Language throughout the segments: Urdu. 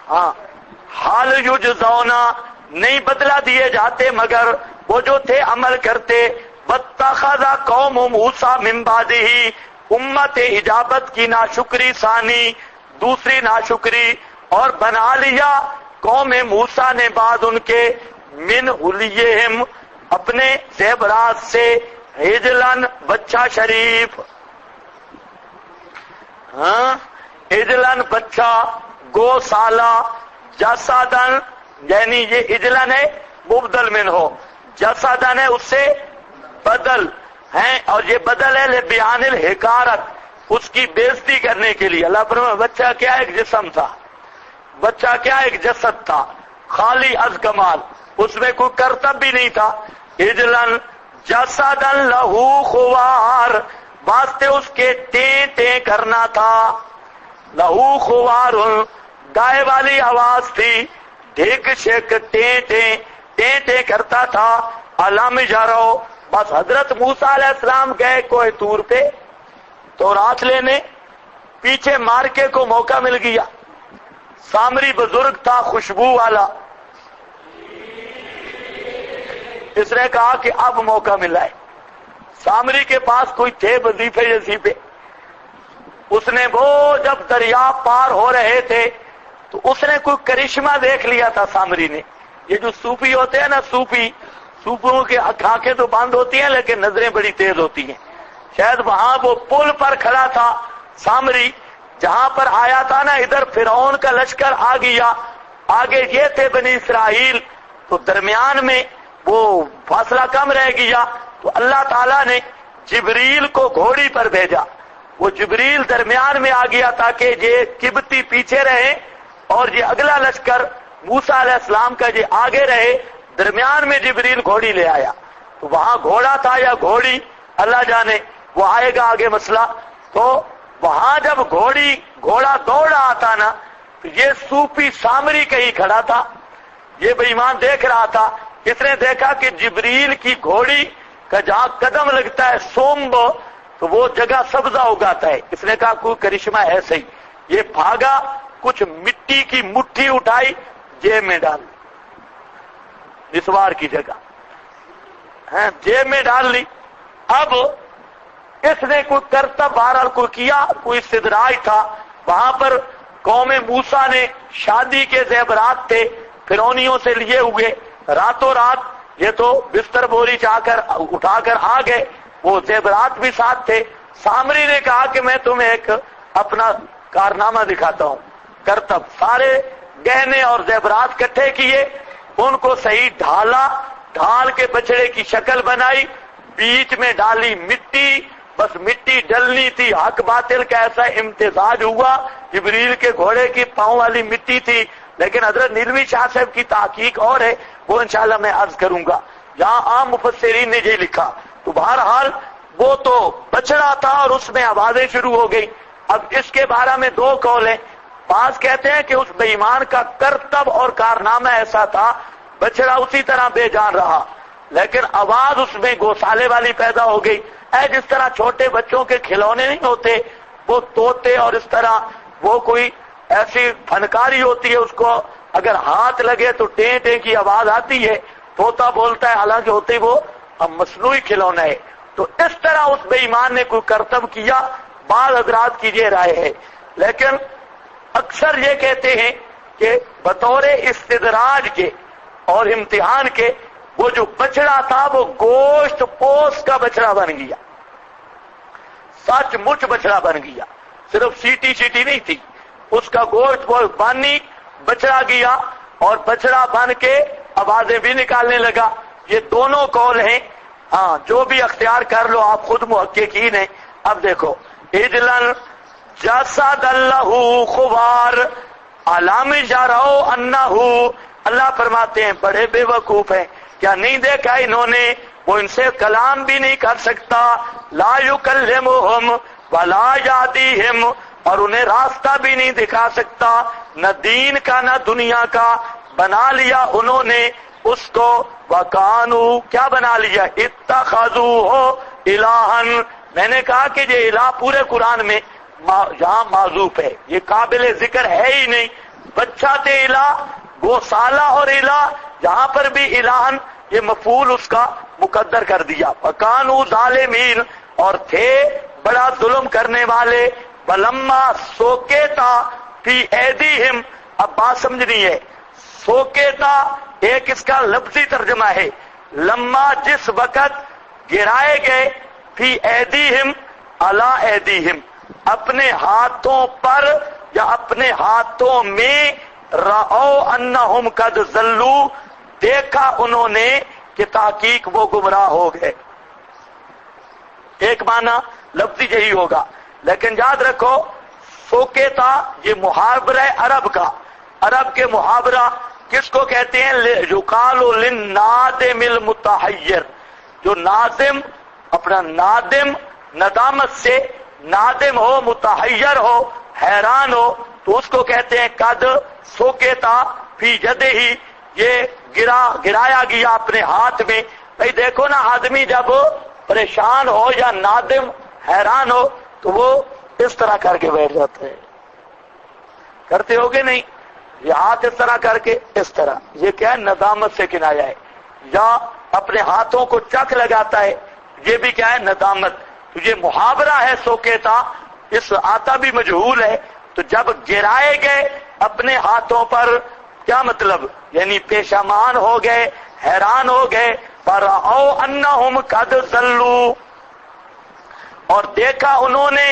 ہاں حال یجزونا نہیں بدلا دیے جاتے مگر وہ جو تھے عمل کرتے. واتخذ قوم موسیٰ من بعدہ امت اجابت کی ناشکری ثانی دوسری ناشکری اور بنا لیا قوم موسیٰ نے بعد ان کے من حلیہم اپنے زیورات سے عجلن بچہ شریف. ہاں عجلن بچہ گوسالہ جسدن یعنی یہ عجلن ہے مبدل من ہو جسدن ہے اس سے بدل ہیں اور یہ بدل ہے لبیان الحکارت اس کی بےزتی کرنے کے لیے. اللہ فرمائے بچہ کیا ایک جسم تھا بچہ کیا ایک جسد تھا خالی از کمال اس میں کوئی کرتب بھی نہیں تھا. عجلن جسدن لہو خوار واسطے اس کے ٹیں ٹیں کرنا تھا. لہو خوار گائے والی آواز تھی ڈھیک شیک ٹیں ٹیں ٹیں ٹیں کرتا تھا. علام جارو بس حضرت موسیٰ علیہ السلام گئے کوہ طور پہ تو رات لینے پیچھے مارکے کو موقع مل گیا. سامری بزرگ تھا خوشبو والا اس نے کہا کہ اب موقع ملا ہے. سامری کے پاس کوئی تھے وظیفے جزیفے اس نے وہ جب دریا پار ہو رہے تھے تو اس نے کوئی کرشمہ دیکھ لیا تھا. سامری نے یہ جو صوفی ہوتے ہیں نا صوفیوں کے آنکھیں تو بند ہوتی ہیں لیکن نظریں بڑی تیز ہوتی ہیں. شاید وہاں وہ پل پر کھڑا تھا سامری جہاں پر آیا تھا نا ادھر فرعون کا لشکر آ گیا آگے یہ تھے بنی اسرائیل تو درمیان میں وہ فاصلہ کم رہ گیا تو اللہ تعالیٰ نے جبریل کو گھوڑی پر بھیجا. وہ جبریل درمیان میں آ گیا تاکہ یہ قبطی پیچھے رہے اور یہ اگلا لشکر موسیٰ علیہ السلام کا یہ آگے رہے. درمیان میں جبریل گھوڑی لے آیا تو وہاں گھوڑا تھا یا گھوڑی اللہ جانے وہ آئے گا آگے مسئلہ. تو وہاں جب گھوڑا دوڑ رہا تھا نا تو یہ صوفی سامری کہیں کھڑا تھا یہ بے ایمان دیکھ رہا تھا. اس نے دیکھا کہ جبریل کی گھوڑی کا جہاں قدم لگتا ہے سومب تو وہ جگہ سبزہ اگاتا ہے. اس نے کہا کوئی کرشمہ ہے صحیح. یہ بھاگا کچھ مٹی کی مٹھی اٹھائی جیب میں ڈال نسوار کی جگہ جیب میں ڈال لی. اب اس نے کوئی کرتب بہرحال کوئی کیا کوئی استدراج تھا. وہاں پر قوم موسیٰ نے شادی کے زیورات تھے فرعونیوں سے لیے ہوئے راتوں رات یہ تو بستر بوری اٹھا کر آ گئے وہ زیورات بھی ساتھ تھے. سامری نے کہا کہ میں تمہیں ایک اپنا کارنامہ دکھاتا ہوں. کرتب سارے گہنے اور زیورات اکٹھے کیے ان کو صحیح ڈھالا ڈھال کے بچڑے کی شکل بنائی بیچ میں ڈالی مٹی بس مٹی ڈلنی تھی. حق باطل کا ایسا امتزاج ہوا جبریل کے گھوڑے کی پاؤں والی مٹی تھی لیکن حضرت نیلوی شاہ صاحب کی تحقیق اور ہے وہ انشاءاللہ میں عرض کروں گا. یہاں عام مفسرین نے یہ لکھا تو بہرحال وہ تو بچڑا تھا اور اس میں آوازیں شروع ہو گئی. اب اس کے بارے میں دو قول ہیں. بعض کہتے ہیں کہ اس بے ایمان کا کرتب اور کارنامہ ایسا تھا بچڑا اسی طرح بے جان رہا لیکن آواز اس میں گوسالے والی پیدا ہو گئی. جس طرح چھوٹے بچوں کے کھلونے نہیں ہوتے وہ طوطے اور اس طرح وہ کوئی ایسی فنکاری ہوتی ہے اس کو اگر ہاتھ لگے تو ٹیں ٹیں کی آواز آتی ہے طوطا بولتا ہے حالانکہ ہوتے وہ مصنوعی کھلونا ہے. تو اس طرح اس بے ایمان نے کوئی کرتب کیا. بعض حضرات کی یہ رائے ہے لیکن اکثر یہ کہتے ہیں کہ بطور استدراج کے اور امتحان کے وہ جو بچڑا تھا وہ گوشت پوست کا بچڑا بن گیا سچ مچ بچڑا بن گیا صرف سیٹی نہیں تھی اس کا گوشت وہ بانی بچڑا گیا اور بچڑا بن کے آوازیں بھی نکالنے لگا. یہ دونوں قول ہیں جو بھی اختیار کر لو آپ خود محققین ہیں. اب دیکھو اجلن جسد اللہ خوار علام جارو انہو اللہ فرماتے ہیں بڑے بے وقوف ہیں کیا نہیں دیکھا انہوں نے وہ ان سے کلام بھی نہیں کر سکتا. لا یکلمہم ولا یہدیہم اور انہیں راستہ بھی نہیں دکھا سکتا نہ دین کا نہ دنیا کا. بنا لیا انہوں نے اس کو وکانو کیا بنا لیا اتخذوہ الہن. میں نے کہا کہ یہ الہ پورے قرآن میں جہاں معذوف ہے یہ قابل ذکر ہے ہی نہیں بچہ تے الہ، گوسالہ اور الہ، یہاں پر بھی الہن یہ مفعول اس کا مقدر کر دیا. وَكَانُوا ظَالِمِينَ، اور تھے بڑا ظلم کرنے والے. وَلَمَّا سُوقِطَ فِي أَيْدِيهِمْ، اب بات سمجھنی ہے. سوکیتا ایک اس کا لفظی ترجمہ ہے. لما جس وقت گرائے گئے، فی ایدیہم علی ایدیہم، اپنے ہاتھوں پر یا اپنے ہاتھوں میں، رأو انہم قد ضلوا، دیکھا انہوں نے کہ تحقیق وہ گمراہ ہو گئے. ایک معنی لفظی یہی ہوگا، لیکن یاد رکھو سوکیتا یہ محاورہ عرب کا. عرب کے محاورہ کس کو کہتے ہیں؟ یقال للنادم المتحیر، جو نادم اپنا نادم ندامت سے نادم ہو، متحیر ہو، حیران ہو، تو اس کو کہتے ہیں قد سوکیتا فی یدہ، یہ گرایا گیا اپنے ہاتھ میں. بھئی دیکھو نا، آدمی جب پریشان ہو یا نادم حیران ہو تو وہ اس طرح کر کے بیٹھ جاتا ہے. کرتے ہوگے نہیں؟ یہ ہاتھ اس طرح کر کے اس طرح، یہ کیا ہے؟ ندامت سے کنایا ہے. یا اپنے ہاتھوں کو چک لگاتا ہے، یہ بھی کیا ہے؟ ندامت. تو یہ محاورہ ہے سوکیتا، اس آتا بھی مجہول ہے. تو جب گرائے گئے اپنے ہاتھوں پر، کیا مطلب؟ یعنی پیشامان ہو گئے، حیران ہو گئے. فرأو انہم قد ضلوا، اور دیکھا انہوں نے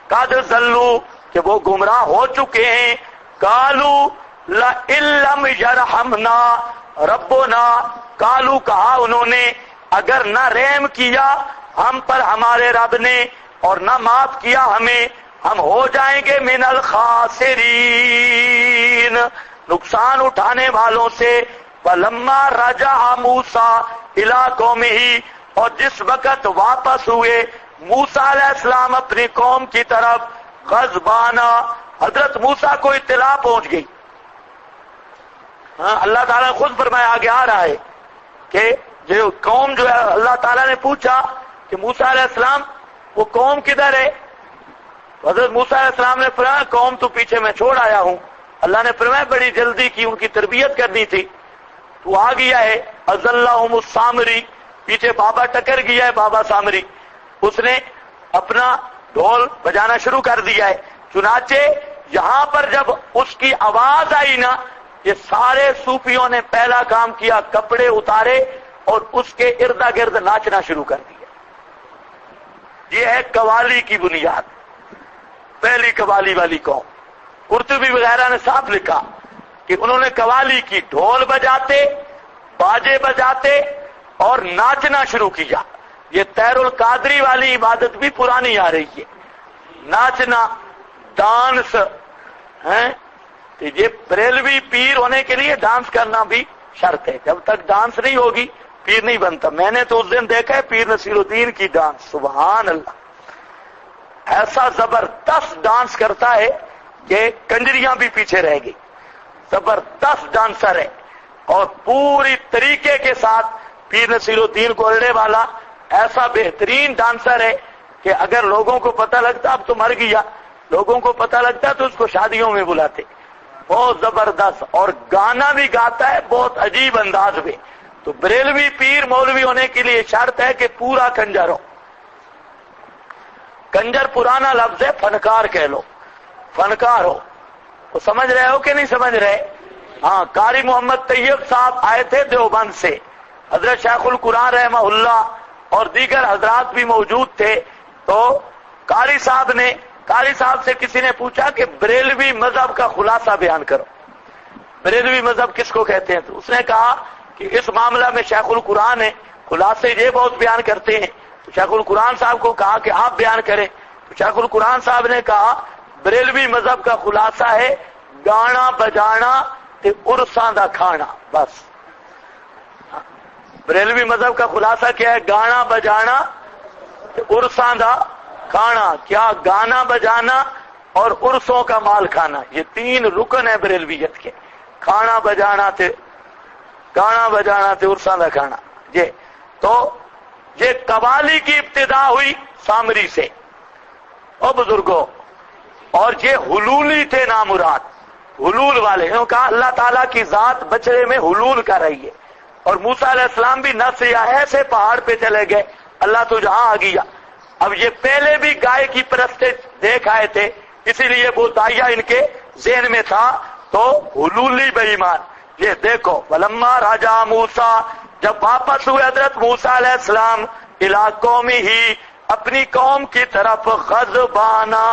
قد ضلوا کہ وہ گمراہ ہو چکے ہیں. قالوا لئن لم یرحمنا ربنا، قالوا کہا انہوں نے، اگر نہ رحم کیا ہم پر ہمارے رب نے اور نہ معاف کیا ہمیں، ہم ہو جائیں گے من الخاسرین، نقصان اٹھانے والوں سے. فلما رجع موسیٰ الی قومہ، اور جس وقت واپس ہوئے موسیٰ علیہ السلام اپنی قوم کی طرف، غضبانہ، حضرت موسیٰ کو اطلاع پہنچ گئی. اللہ تعالیٰ نے خود فرمایا، آگے آ رہا ہے کہ جو قوم جو ہے، اللہ تعالیٰ نے پوچھا کہ موسیٰ علیہ السلام وہ قوم کدھر ہے؟ حضرت موسیٰ علیہ السلام نے فرمایا قوم تو پیچھے میں چھوڑ آیا ہوں. اللہ نے فرمایا بڑی جلدی کی، ان کی تربیت کرنی تھی. تو آ گیا ہے اذلہم السامری، پیچھے بابا ٹکر گیا ہے، بابا سامری، اس نے اپنا ڈھول بجانا شروع کر دیا ہے. چنانچہ یہاں پر جب اس کی آواز آئی نا، یہ سارے صوفیوں نے پہلا کام کیا، کپڑے اتارے اور اس کے ارد گرد ناچنا شروع کر دیا. یہ ہے قوالی کی بنیاد، پہلی قوالی والی قوم. قرطبی وغیرہ نے صاف لکھا کہ انہوں نے قوالی کی، ڈھول بجاتے، باجے بجاتے اور ناچنا شروع کیا. یہ طیر القادری والی عبادت بھی پرانی آ رہی ہے، ناچنا، ڈانس ہیں. یہ بریلوی پیر ہونے کے لیے ڈانس کرنا بھی شرط ہے، جب تک ڈانس نہیں ہوگی پیر نہیں بنتا. میں نے تو اس دن دیکھا ہے پیر نصیر الدین کی ڈانس، سبحان اللہ، ایسا زبردست ڈانس کرتا ہے کہ کنجریاں بھی پیچھے رہ گئی. زبردست ڈانسر ہے اور پوری طریقے کے ساتھ پیر نصیر الدین گولڑے والا ایسا بہترین ڈانسر ہے کہ اگر لوگوں کو پتہ لگتا اب تو مر گیا، لوگوں کو پتہ لگتا تو اس کو شادیوں میں بلاتے. بہت زبردست، اور گانا بھی گاتا ہے بہت عجیب انداز میں. تو بریلوی پیر مولوی ہونے کے لیے شرط ہے کہ پورا کنجر ہو. کنجر پرانا لفظ ہے، فنکار کہہ لو، فنکار ہو. وہ سمجھ رہے ہو کہ نہیں سمجھ رہے؟ ہاں، قاری محمد طیب صاحب آئے تھے دیوبند سے، حضرت شیخ القرآن رحمہ اللہ اور دیگر حضرات بھی موجود تھے. تو قاری صاحب سے کسی نے پوچھا کہ بریلوی مذہب کا خلاصہ بیان کرو، بریلوی مذہب کس کو کہتے ہیں؟ تو اس نے کہا کہ اس معاملہ میں شیخ القرآن ہے، خلاصے یہ بہت بیان کرتے ہیں. تو شیخ القرآن صاحب کو کہا کہ آپ بیان کریں. تو شیخ القرآن صاحب نے کہا بریلوی مذہب کا خلاصہ ہے گانا بجانا تے عرساں دا کھانا. بس بریلوی مذہب کا خلاصہ کیا ہے؟ گانا بجانا تے عرساں دا کھانا. کیا؟ گانا بجانا اور عرسوں کا مال کھانا، یہ تین رکن ہے بریلویت کے، کھانا بجانا تے عرساں دا کھانا. یہ تو یہ قوالی کی ابتدا ہوئی سامری سے او بزرگوں، اور یہ حلولی تھے نامراد. حلول والے ہیں، کہا اللہ تعالیٰ کی ذات بچڑے میں حلول کر رہی ہے۔ اور موسیٰ علیہ السلام بھی نہ سے ایسے پہاڑ پہ چلے گئے، اللہ تو جہاں آ گیا۔ اب یہ پہلے بھی گائے کی پرستے دیکھ آئے تھے، اسی لیے وہ دائیا ان کے ذہن میں تھا، تو حلولی بے ایمان۔ یہ دیکھو ولما راجع موسیٰ، جب واپس ہوئے حضرت موسیٰ علیہ السلام الی قومی ہی، اپنی قوم کی طرف، غضبانہ،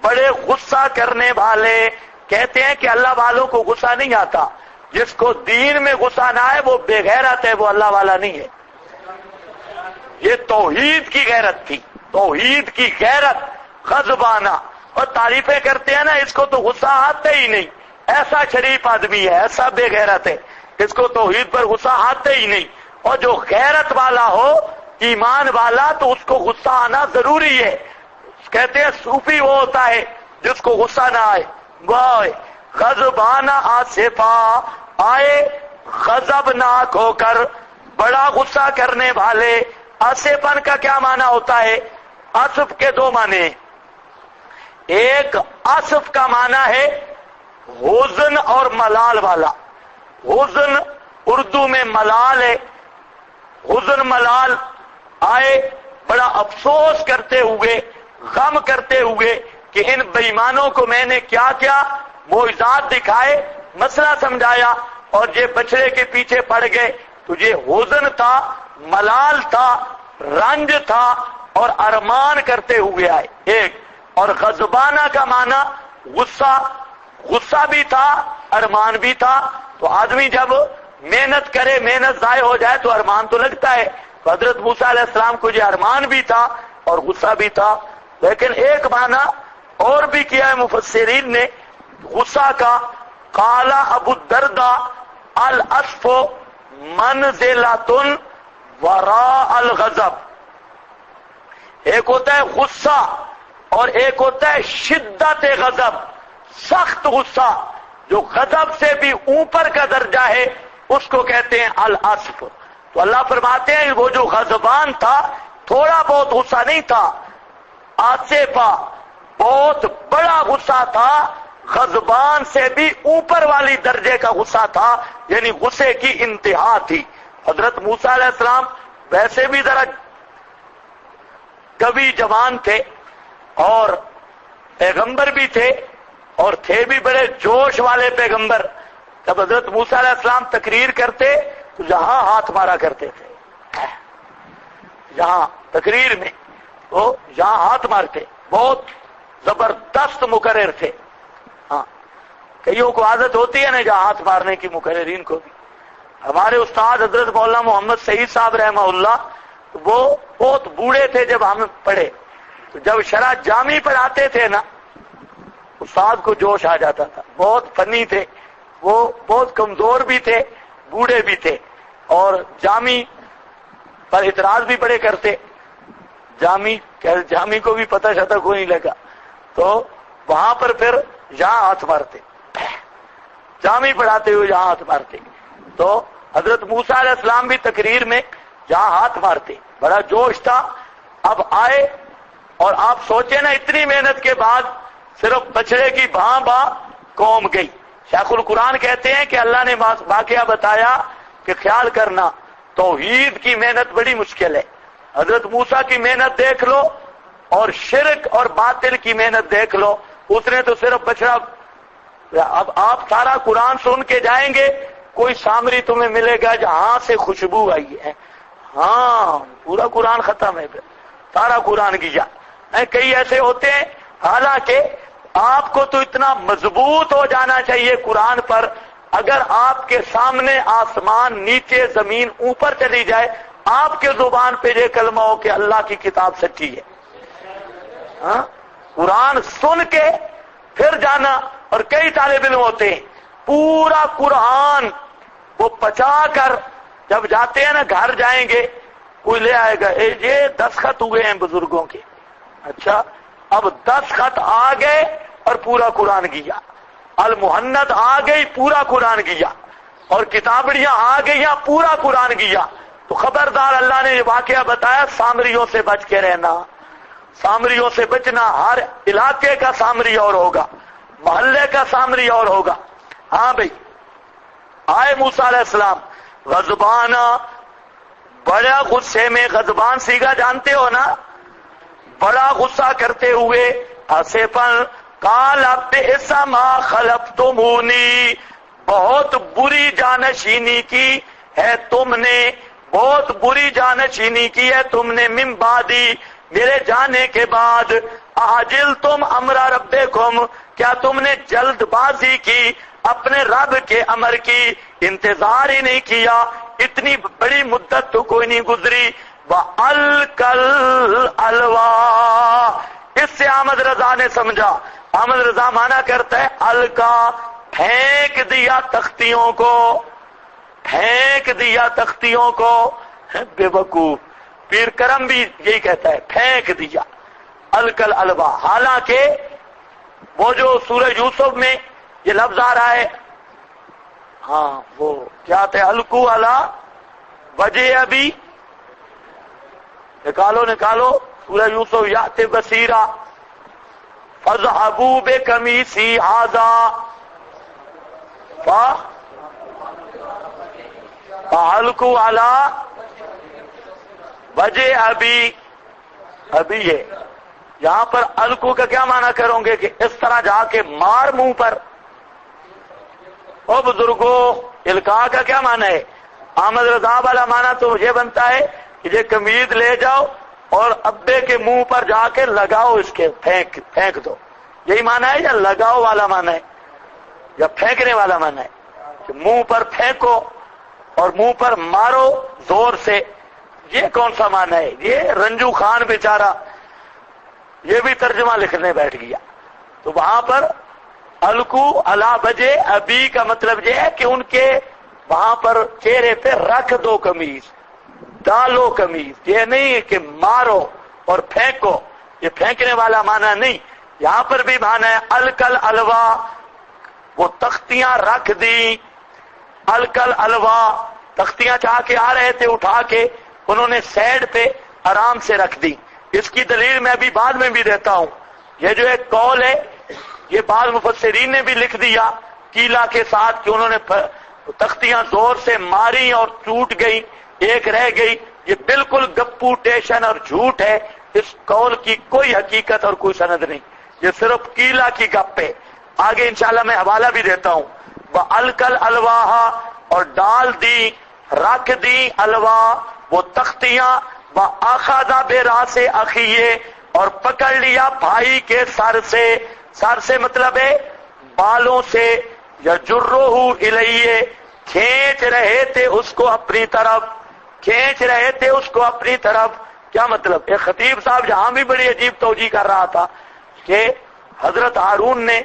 بڑے غصہ کرنے والے۔ کہتے ہیں کہ اللہ والوں کو غصہ نہیں آتا، جس کو دین میں غصہ نہ آئے وہ بے غیرت ہے، وہ اللہ والا نہیں ہے۔ یہ توحید کی غیرت تھی، توحید کی غیرت، غضبانہ۔ اور تعریفیں کرتے ہیں نا، اس کو تو غصہ آتا ہی نہیں، ایسا شریف آدمی ہے، ایسا بے غیرت ہے، اس کو توحید پر غصہ آتا ہی نہیں۔ اور جو غیرت والا ہو، ایمان والا، تو اس کو غصہ آنا ضروری ہے۔ کہتے ہیں صوفی وہ ہوتا ہے جس کو غصہ نہ آئے۔ غضبانہ آصفا، آئے غضبناک ہو کر، بڑا غصہ کرنے والے۔ آصفن کا کیا معنی ہوتا ہے؟ آصف کے دو معنی ہیں۔ ایک آصف کا معنی ہے حزن اور ملال والا۔ حزن اردو میں ملال ہے، حزن ملال، آئے بڑا افسوس کرتے ہوئے، غم کرتے ہوئے کہ ان بے ایمانوں کو میں نے کیا کیا معجزات دکھائے، مسئلہ سمجھایا، اور یہ بچڑے کے پیچھے پڑ گئے۔ تو یہ حزن تھا، ملال تھا، رنج تھا، اور ارمان کرتے ہوئے آئے ایک۔ اور غضبانہ کا معنی غصہ، غصہ بھی تھا، ارمان بھی تھا۔ تو آدمی جب محنت کرے، محنت ضائع ہو جائے تو ارمان تو لگتا ہے۔ تو حضرت موسیٰ علیہ السلام کو یہ ارمان بھی تھا اور غصہ بھی تھا۔ لیکن ایک معنی اور بھی کیا ہے مفسرین نے غصہ کا، قال ابو الدرداء الاسف منزلۃ وراء الغضب۔ ایک ہوتا ہے غصہ اور ایک ہوتا ہے شدت غضب، سخت غصہ، جو غضب سے بھی اوپر کا درجہ ہے، اس کو کہتے ہیں الاسف۔ تو اللہ فرماتے ہیں وہ جو غضبان تھا، تھوڑا بہت غصہ نہیں تھا، آصفہ بہت بڑا غصہ تھا، غضبان سے بھی اوپر والی درجے کا غصہ تھا، یعنی غصے کی انتہا تھی۔ حضرت موسیٰ علیہ السلام ویسے بھی ذرا کبھی جوان تھے اور پیغمبر بھی تھے، اور تھے بھی بڑے جوش والے پیغمبر۔ جب حضرت موسیٰ علیہ السلام تقریر کرتے تو جہاں ہاتھ مارا کرتے تھے، جہاں تقریر میں تو جہاں ہاتھ مارتے، بہت زبردست مقرر تھے۔ ہاں، کئیوں کو عادت ہوتی ہے نا جہاں ہاتھ مارنے کی، مقررین کو بھی۔ ہمارے استاد حضرت مولانا محمد سعید صاحب رحمہ اللہ، وہ بہت بوڑھے تھے جب ہم پڑھے، تو جب شرح جامی پڑھاتے تھے نا، استاد کو جوش آ جاتا تھا، بہت فنی تھے وہ، بہت کمزور بھی تھے، بوڑھے بھی تھے، اور جامی پر اعتراض بھی بڑے کرتے۔ جامی کو بھی پتہ شتہ کوئی نہیں لگا، تو وہاں پر پھر یہاں ہاتھ مارتے، جامی پڑھاتے ہوئے یہاں ہاتھ مارتے۔ تو حضرت موسیٰ علیہ السلام بھی تقریر میں یہاں ہاتھ مارتے، بڑا جوش تھا۔ اب آئے، اور آپ سوچیں نا، اتنی محنت کے بعد صرف بچڑے کی بھاں قوم گئی۔ شیخ القرآن کہتے ہیں کہ اللہ نے واقعہ بتایا کہ خیال کرنا، توحید کی محنت بڑی مشکل ہے۔ حضرت موسیٰ کی محنت دیکھ لو، اور شرک اور باطل کی محنت دیکھ لو، اس نے تو صرف بچڑا۔ اب آپ سارا قرآن سن کے جائیں گے، کوئی سامری تمہیں ملے گا جہاں سے خوشبو آئی ہے، ہاں پورا قرآن ختم ہے، پھر سارا قرآن گیا۔ کئی ایسے ہوتے ہیں، حالانکہ آپ کو تو اتنا مضبوط ہو جانا چاہیے قرآن پر، اگر آپ کے سامنے آسمان نیچے زمین اوپر چلی جائے، آپ کے زبان پہ یہ کلمہ ہو کہ اللہ کی کتاب سچی ہے، ہاں قرآن سن کے پھر جانا۔ اور کئی طالب علم ہوتے ہیں پورا قرآن وہ پچا کر جب جاتے ہیں نا، گھر جائیں گے کوئی لے آئے گا، یہ 10 خط ہوئے ہیں بزرگوں کے، اچھا اب 10 خط آ گئے اور پورا قرآن گیا، المحند آ گئی پورا قرآن گیا، اور کتابڑیاں آ گئیاں پورا قرآن گیا۔ تو خبردار، اللہ نے یہ واقعہ بتایا، سامریوں سے بچ کے رہنا، سامریوں سے بچنا۔ ہر علاقے کا سامری اور ہوگا، محلے کا سامری اور ہوگا. ہاں بھئی آئے موسیٰ علیہ السلام غضبانہ، بڑا غصے میں. غضبان سیگا جانتے ہو نا، بڑا غصہ کرتے ہوئے. آصفاً قال بئس ما خلفتمونی، بہت بری جانشینی کی ہے تم نے، بہت بری جانشینی کی ہے تم نے، من بعدی، میرے جانے کے بعد. اعجلتم امر ربکم، کیا تم نے جلد بازی کی اپنے رب کے امر کی، انتظار ہی نہیں کیا، اتنی بڑی مدت تو کوئی نہیں گزری. وَأَلْقَى الْأَلْوَاحَ، اس سے احمد رضا نے سمجھا. احمد رضا مانا کرتا ہے القا، پھینک دیا تختیوں کو، پھینک دیا تختیوں کو. بے وقوف پیر کرم بھی یہی کہتا ہے، پھینک دیا. القى الألواح، حالانکہ وہ جو سورہ یوسف میں یہ لفظ آ رہا ہے، ہاں وہ کیا تھے، القوا علی وجہ ابی، نکالو سورہ یوسف، یأت بصیرا فاذهبوا بقمیصی ھذا فألقوا علی وجہ ابی. ابھی ہے یہاں پر القو کا کیا معنی کرو گے کہ اس طرح جا کے مار منہ پر. او بزرگو، القاء کا کیا معنی ہے؟ احمد رضا والا معنی تو یہ بنتا ہے کہ یہ قمیض لے جاؤ اور ابے کے منہ پر جا کے لگاؤ، اس کے پھینک دو. یہی معنی ہے یا لگاؤ والا معنی ہے یا پھینکنے والا معنی ہے؟ کہ منہ پر پھینکو اور منہ پر مارو زور سے. یہ کون سا معنی ہے؟ یہ رنجو خان بیچارہ یہ بھی ترجمہ لکھنے بیٹھ گیا. تو وہاں پر القو علی وجہ ابی کا مطلب یہ ہے کہ ان کے وہاں پر چہرے پہ رکھ دو قمیض، ڈالو قمیض. یہ نہیں ہے کہ مارو اور پھینکو، یہ پھینکنے والا معنی نہیں. یہاں پر بھی معنی ہے القى الألواح، وہ تختیاں رکھ دی. القى الألواح، تختیاں چاہ کے آ رہے تھے اٹھا کے، انہوں نے سیڈ پہ آرام سے رکھ دی. اس کی دلیل میں ابھی بعد میں بھی دیتا ہوں. یہ جو ایک قول ہے یہ بعض مفسرین نے بھی لکھ دیا کیلا کے ساتھ کہ انہوں نے تختیاں زور سے ماری اور ٹوٹ گئی، ایک رہ گئی. یہ بالکل گپو ٹیشن اور جھوٹ ہے. اس قول کی کوئی حقیقت اور کوئی سند نہیں، یہ صرف کیلا کی گپ ہے. آگے انشاءاللہ میں حوالہ بھی دیتا ہوں. وَأَلْقَى الْأَلْوَاحَ، اور ڈال دی، رکھ دی الواح وہ تختیاں. وَأَخَذَ بِرَأْسِ أَخِيهِ، اور پکڑ لیا بھائی کے سر سے. سر سے مطلب ہے بالوں سے. يَجُرُّهُ إِلَيْهِ، کھینچ رہے تھے اس کو اپنی طرف، کھینچ رہے تھے اس کو اپنی طرف. کیا مطلب؟ ایک خطیب صاحب جہاں بھی بڑی عجیب توجیہ کر رہا تھا کہ حضرت ہارون نے،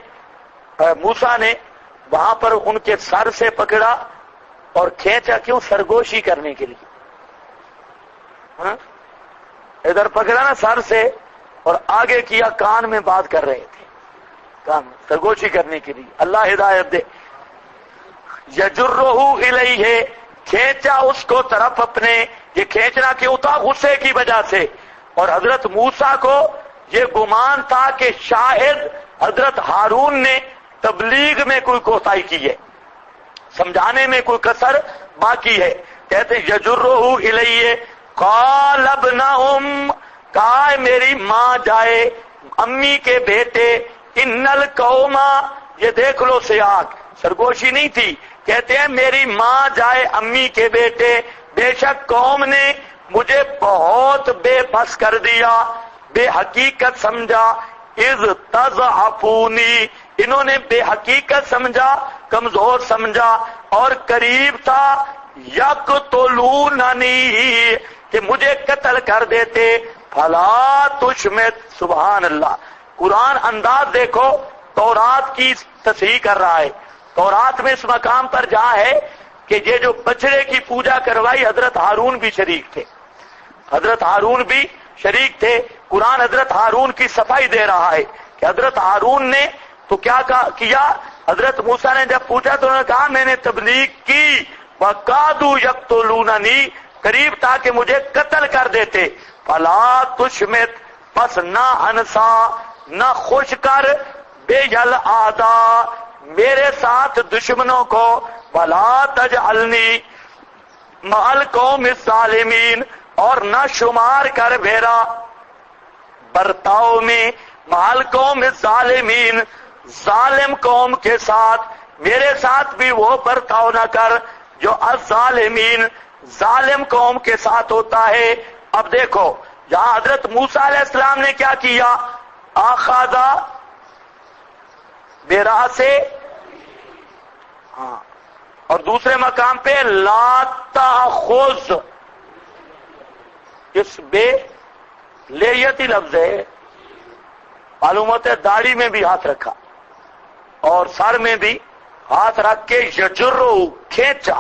موسیٰ نے وہاں پر ان کے سر سے پکڑا اور کھینچا. کیوں؟ سرگوشی کرنے کے لیے. ادھر پکڑا نا سر سے اور آگے کیا کان میں بات کر رہے تھے، کان سرگوشی کرنے کے لیے. اللہ ہدایت دے. یجرہ الیہ، کھینچا اس کو طرف اپنے. یہ کھینچنا کیوں تھا؟ غصے کی وجہ سے. اور حضرت موسیٰ کو یہ گمان تھا کہ شاید حضرت ہارون نے تبلیغ میں کوئی کوتاہی کی ہے، سمجھانے میں کوئی کسر باقی ہے. کہتے یجرہ الیہ قال ابن کہا میری ماں جائے، امی کے بیٹے. ان القوم، یہ دیکھ لو سیاق، سرگوشی نہیں تھی. کہتے ہیں میری ماں جائے امی کے بیٹے، بے شک قوم نے مجھے بہت بے بس کر دیا، بے حقیقت سمجھا. اذ تضعفونی، انہوں نے بے حقیقت سمجھا، کمزور سمجھا، اور قریب تھا یقتلوننی، کہ مجھے قتل کر دیتے. فلا تشمت، سبحان اللہ. قرآن انداز دیکھو، تورات کی تصحیح کر رہا ہے. تورات میں اس مقام پر جہاں ہے کہ یہ جو بچڑے کی پوجا کروائی حضرت ہارون بھی شریک تھے، حضرت ہارون بھی شریک تھے. قرآن حضرت ہارون کی صفائی دے رہا ہے کہ حضرت ہارون نے تو کیا کیا؟ حضرت موسیٰ نے جب پوچھا تو انہوں نے کہا میں نے تبلیغ کی. وَقَادُوا يَقْتُلُونَنِي، قریب تھا کہ مجھے قتل کر دیتے. فَلَا تُشْمِتْ، پس نہ ہنسا، نہ خوش کر، بے یل آدا میرے ساتھ دشمنوں کو، ولا تجعلنی مع القوم الظالمین اور نہ شمار کر میرا برتاؤ میں مع القوم الظالمین ظالم قوم کے ساتھ، میرے ساتھ بھی وہ برتاؤ نہ کر جو الظالمین ظالم قوم کے ساتھ ہوتا ہے۔ اب دیکھو یہاں حضرت موسیٰ علیہ السلام نے کیا کیا، آخذا برأس، ہاں، اور دوسرے مقام پہ لا تأخذ، اس بے لیتی لفظ ہے، معلوم ہوتا ہے داڑھی میں بھی ہاتھ رکھا اور سر میں بھی ہاتھ رکھ کے یجرو کھینچا،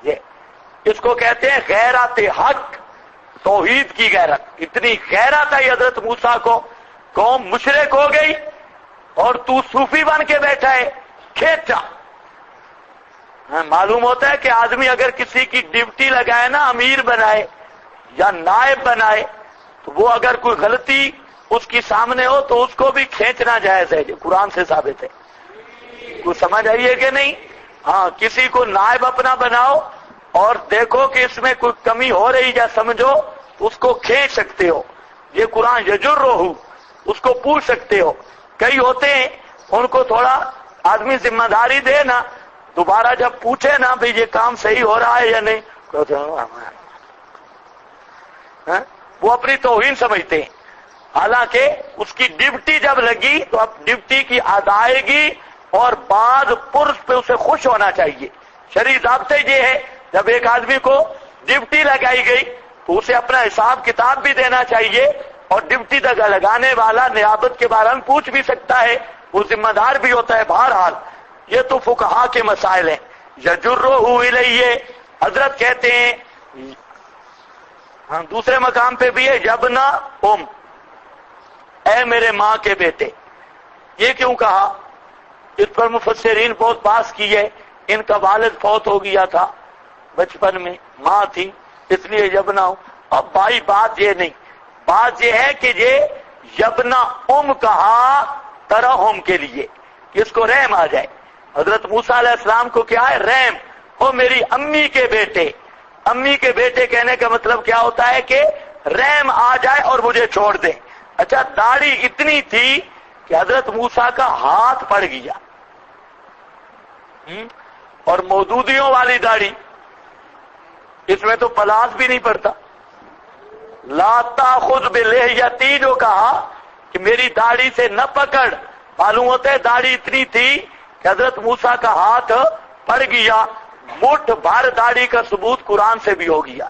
یہ اس کو کہتے ہیں غیرت حق، توحید کی غیرت۔ اتنی غیرت ہے حضرت موسیٰ کو، قوم مشرک ہو گئی اور تو صوفی بن کے بیٹھا ہے، کھینچا۔ معلوم ہوتا ہے کہ آدمی اگر کسی کی ڈیوٹی لگائے نا، امیر بنائے یا نائب بنائے، تو وہ اگر کوئی غلطی اس کی سامنے ہو تو اس کو بھی کھینچنا جائز ہے، جو قرآن سے ثابت ہے۔ کوئی سمجھ آئیے کہ نہیں؟ ہاں، کسی کو نائب اپنا بناؤ اور دیکھو کہ اس میں کوئی کمی ہو رہی یا سمجھو تو اس کو کھینچ سکتے ہو، یہ قرآن یجرہ، اس کو پوچھ سکتے ہو۔ کئی ہوتے ہیں ان کو تھوڑا آدمی ذمہ داری دے نا، دوبارہ جب پوچھے نا بھئی یہ کام صحیح ہو رہا ہے یا نہیں، وہ اپنی توہین سمجھتے ہیں، حالانکہ اس کی ڈیوٹی جب لگی تو اب ڈیوٹی کی ادائیگی اور بعد پرس پہ اسے خوش ہونا چاہیے۔ شرعی ضابطے یہ ہے جب ایک آدمی کو ڈیوٹی لگائی گئی تو اسے اپنا حساب کتاب بھی دینا چاہیے، اور ڈیوٹی لگانے والا نیابت کے بارے میں پوچھ بھی سکتا ہے، وہ ذمہ دار بھی ہوتا ہے۔ بہرحال یہ تو فقہا کے مسائل ہیں۔ یجرہ الیہ، حضرت کہتے ہیں، ہاں دوسرے مقام پہ بھی ہے یبنا اے میرے ماں کے بیٹے۔ یہ کیوں کہا؟ اس پر مفسرین بہت بحث کی ہے۔ ان کا والد فوت ہو گیا تھا بچپن میں، ماں تھی، اس لیے یبنا۔ اب بھائی بات یہ نہیں، بات یہ ہے کہ یہ یبنا کہا ترحم کے لیے، اس کو رحم آ جائے۔ حضرت موسیٰ علیہ السلام کو کیا ہے؟ رحم، او میری امی کے بیٹے۔ امی کے بیٹے کہنے کا مطلب کیا ہوتا ہے کہ رحم آ جائے اور مجھے چھوڑ دیں۔ اچھا، داڑھی اتنی تھی کہ حضرت موسیٰ کا ہاتھ پڑ گیا، اور مودودیوں والی داڑھی، اس میں تو پلاس بھی نہیں پڑتا۔ لا تاخذ بلحیتی جو کہا کہ میری داڑھی سے نہ پکڑ، معلوم ہوتا ہے داڑھی اتنی تھی کہ حضرت موسیٰ کا ہاتھ پڑ گیا۔ مٹھ بھر داڑھی کا ثبوت قرآن سے بھی ہو گیا،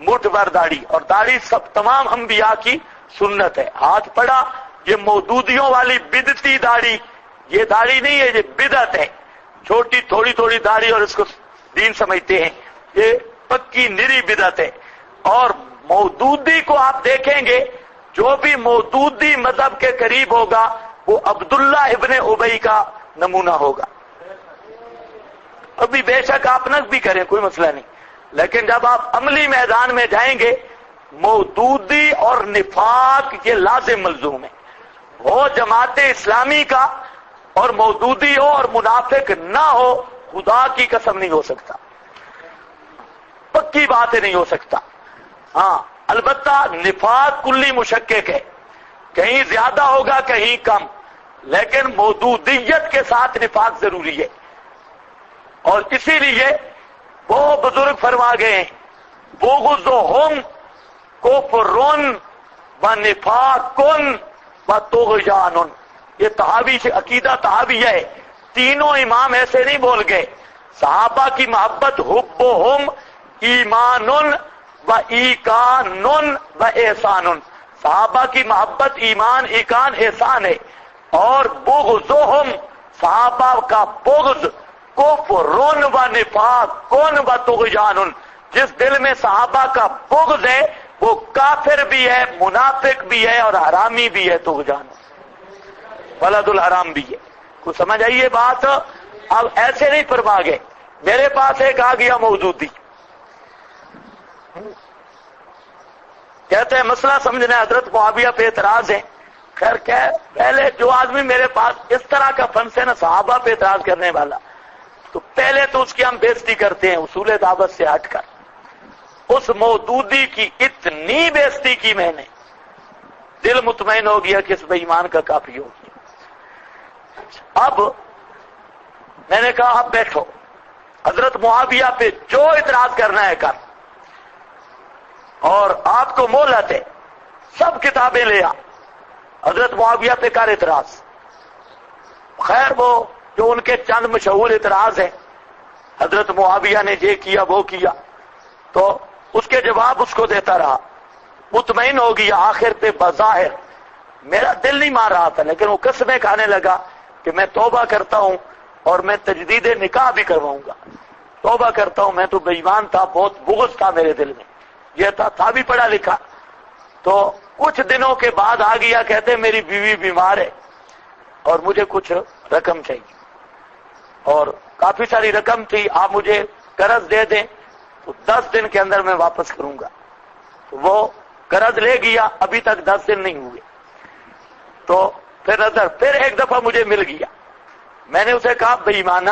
مٹھ بھر داڑھی، اور داڑھی سب تمام انبیاء کی سنت ہے۔ ہاتھ پڑا، یہ مودودیوں والی بدعتی داڑھی، یہ داڑھی نہیں ہے، یہ بدعت ہے، چھوٹی تھوڑی تھوڑی داڑھی اور اس کو دین سمجھتے ہیں، یہ پکی نری بدعت ہے۔ اور مودودی کو آپ دیکھیں گے، جو بھی مودودی مذہب کے قریب ہوگا وہ عبداللہ ابن ابی کا نمونہ ہوگا۔ ابھی بے شک آپ نقد بھی کریں، کوئی مسئلہ نہیں، لیکن جب آپ عملی میدان میں جائیں گے، مودودی اور نفاق یہ لازم ملزوم ہے۔ ہو جماعت اسلامی کا اور مودودی ہو اور منافق نہ ہو، خدا کی قسم نہیں ہو سکتا، پکی بات نہیں ہو سکتا۔ ہاں البتہ نفاق کلی مشکک ہے، کہیں زیادہ ہوگا کہیں کم، لیکن مودودیت کے ساتھ نفاق ضروری ہے۔ اور اسی لیے وہ بزرگ فرما گئے ہیں، بغضہم کفر و نفاق و طغیان۔ یہ تحاوی سے عقیدہ تحاوی ہے، تینوں امام ایسے نہیں بول گئے۔ صحابہ کی محبت حبہم ایمان و ایقان و احسان، صحابہ کی محبت ایمان، ایقان، احسان ہے۔ اور بغضہم، صحابہ کا بغض، کفر و نفاق و طغیان، جس دل میں صحابہ کا بغض ہے وہ کافر بھی ہے، منافق بھی ہے اور حرامی بھی ہے، طغیان، ولد الحرام بھی ہے۔ کچھ سمجھ آئیے بات؟ اب ایسے نہیں فرما گئے۔ میرے پاس ایک آ گیا مودودی، کہتے ہیں مسئلہ سمجھنا، حضرت معاویہ پہ اعتراض ہے خیر پہلے جو آدمی میرے پاس اس طرح کا فن سے نا صحابہ پہ اعتراض کرنے والا، تو پہلے تو اس کی ہم بےزتی کرتے ہیں اصول دعوت سے ہٹ کر. اس مودودی کی اتنی بےزتی کی میں نے، دل مطمئن ہو گیا کہ اس بے ایمان کا کافی ہو گیا. اب میں نے کہا اب بیٹھو، حضرت معاویہ پہ جو اعتراض کرنا ہے کر، اور آپ کو مہلت ہے، سب کتابیں لے آ، حضرت معاویہ پہ کر اعتراض. خیر وہ جو ان کے چند مشہور اعتراض ہیں، حضرت معاویہ نے یہ کیا وہ کیا، تو اس کے جواب اس کو دیتا رہا، مطمئن ہو گیا. آخر پہ بظاہر میرا دل نہیں مار رہا تھا، لیکن وہ قسمیں کھانے لگا کہ میں توبہ کرتا ہوں اور میں تجدید نکاح بھی کرواؤں گا. توبہ کرتا ہوں، میں تو بے ایمان تھا، بہت بغض تھا میرے دل میں، یہ تھا بھی پڑھا لکھا. تو کچھ دنوں کے بعد آ گیا، کہتے میری بیوی بیمار ہے اور مجھے کچھ رقم چاہیے، اور کافی ساری رقم تھی، آپ مجھے قرض دے دیں تو 10 دن کے اندر میں واپس کروں گا. تو وہ قرض لے گیا، ابھی تک 10 دن نہیں ہوئے. تو پھر ایک دفعہ مجھے مل گیا. میں نے اسے کہا بے ایمانہ،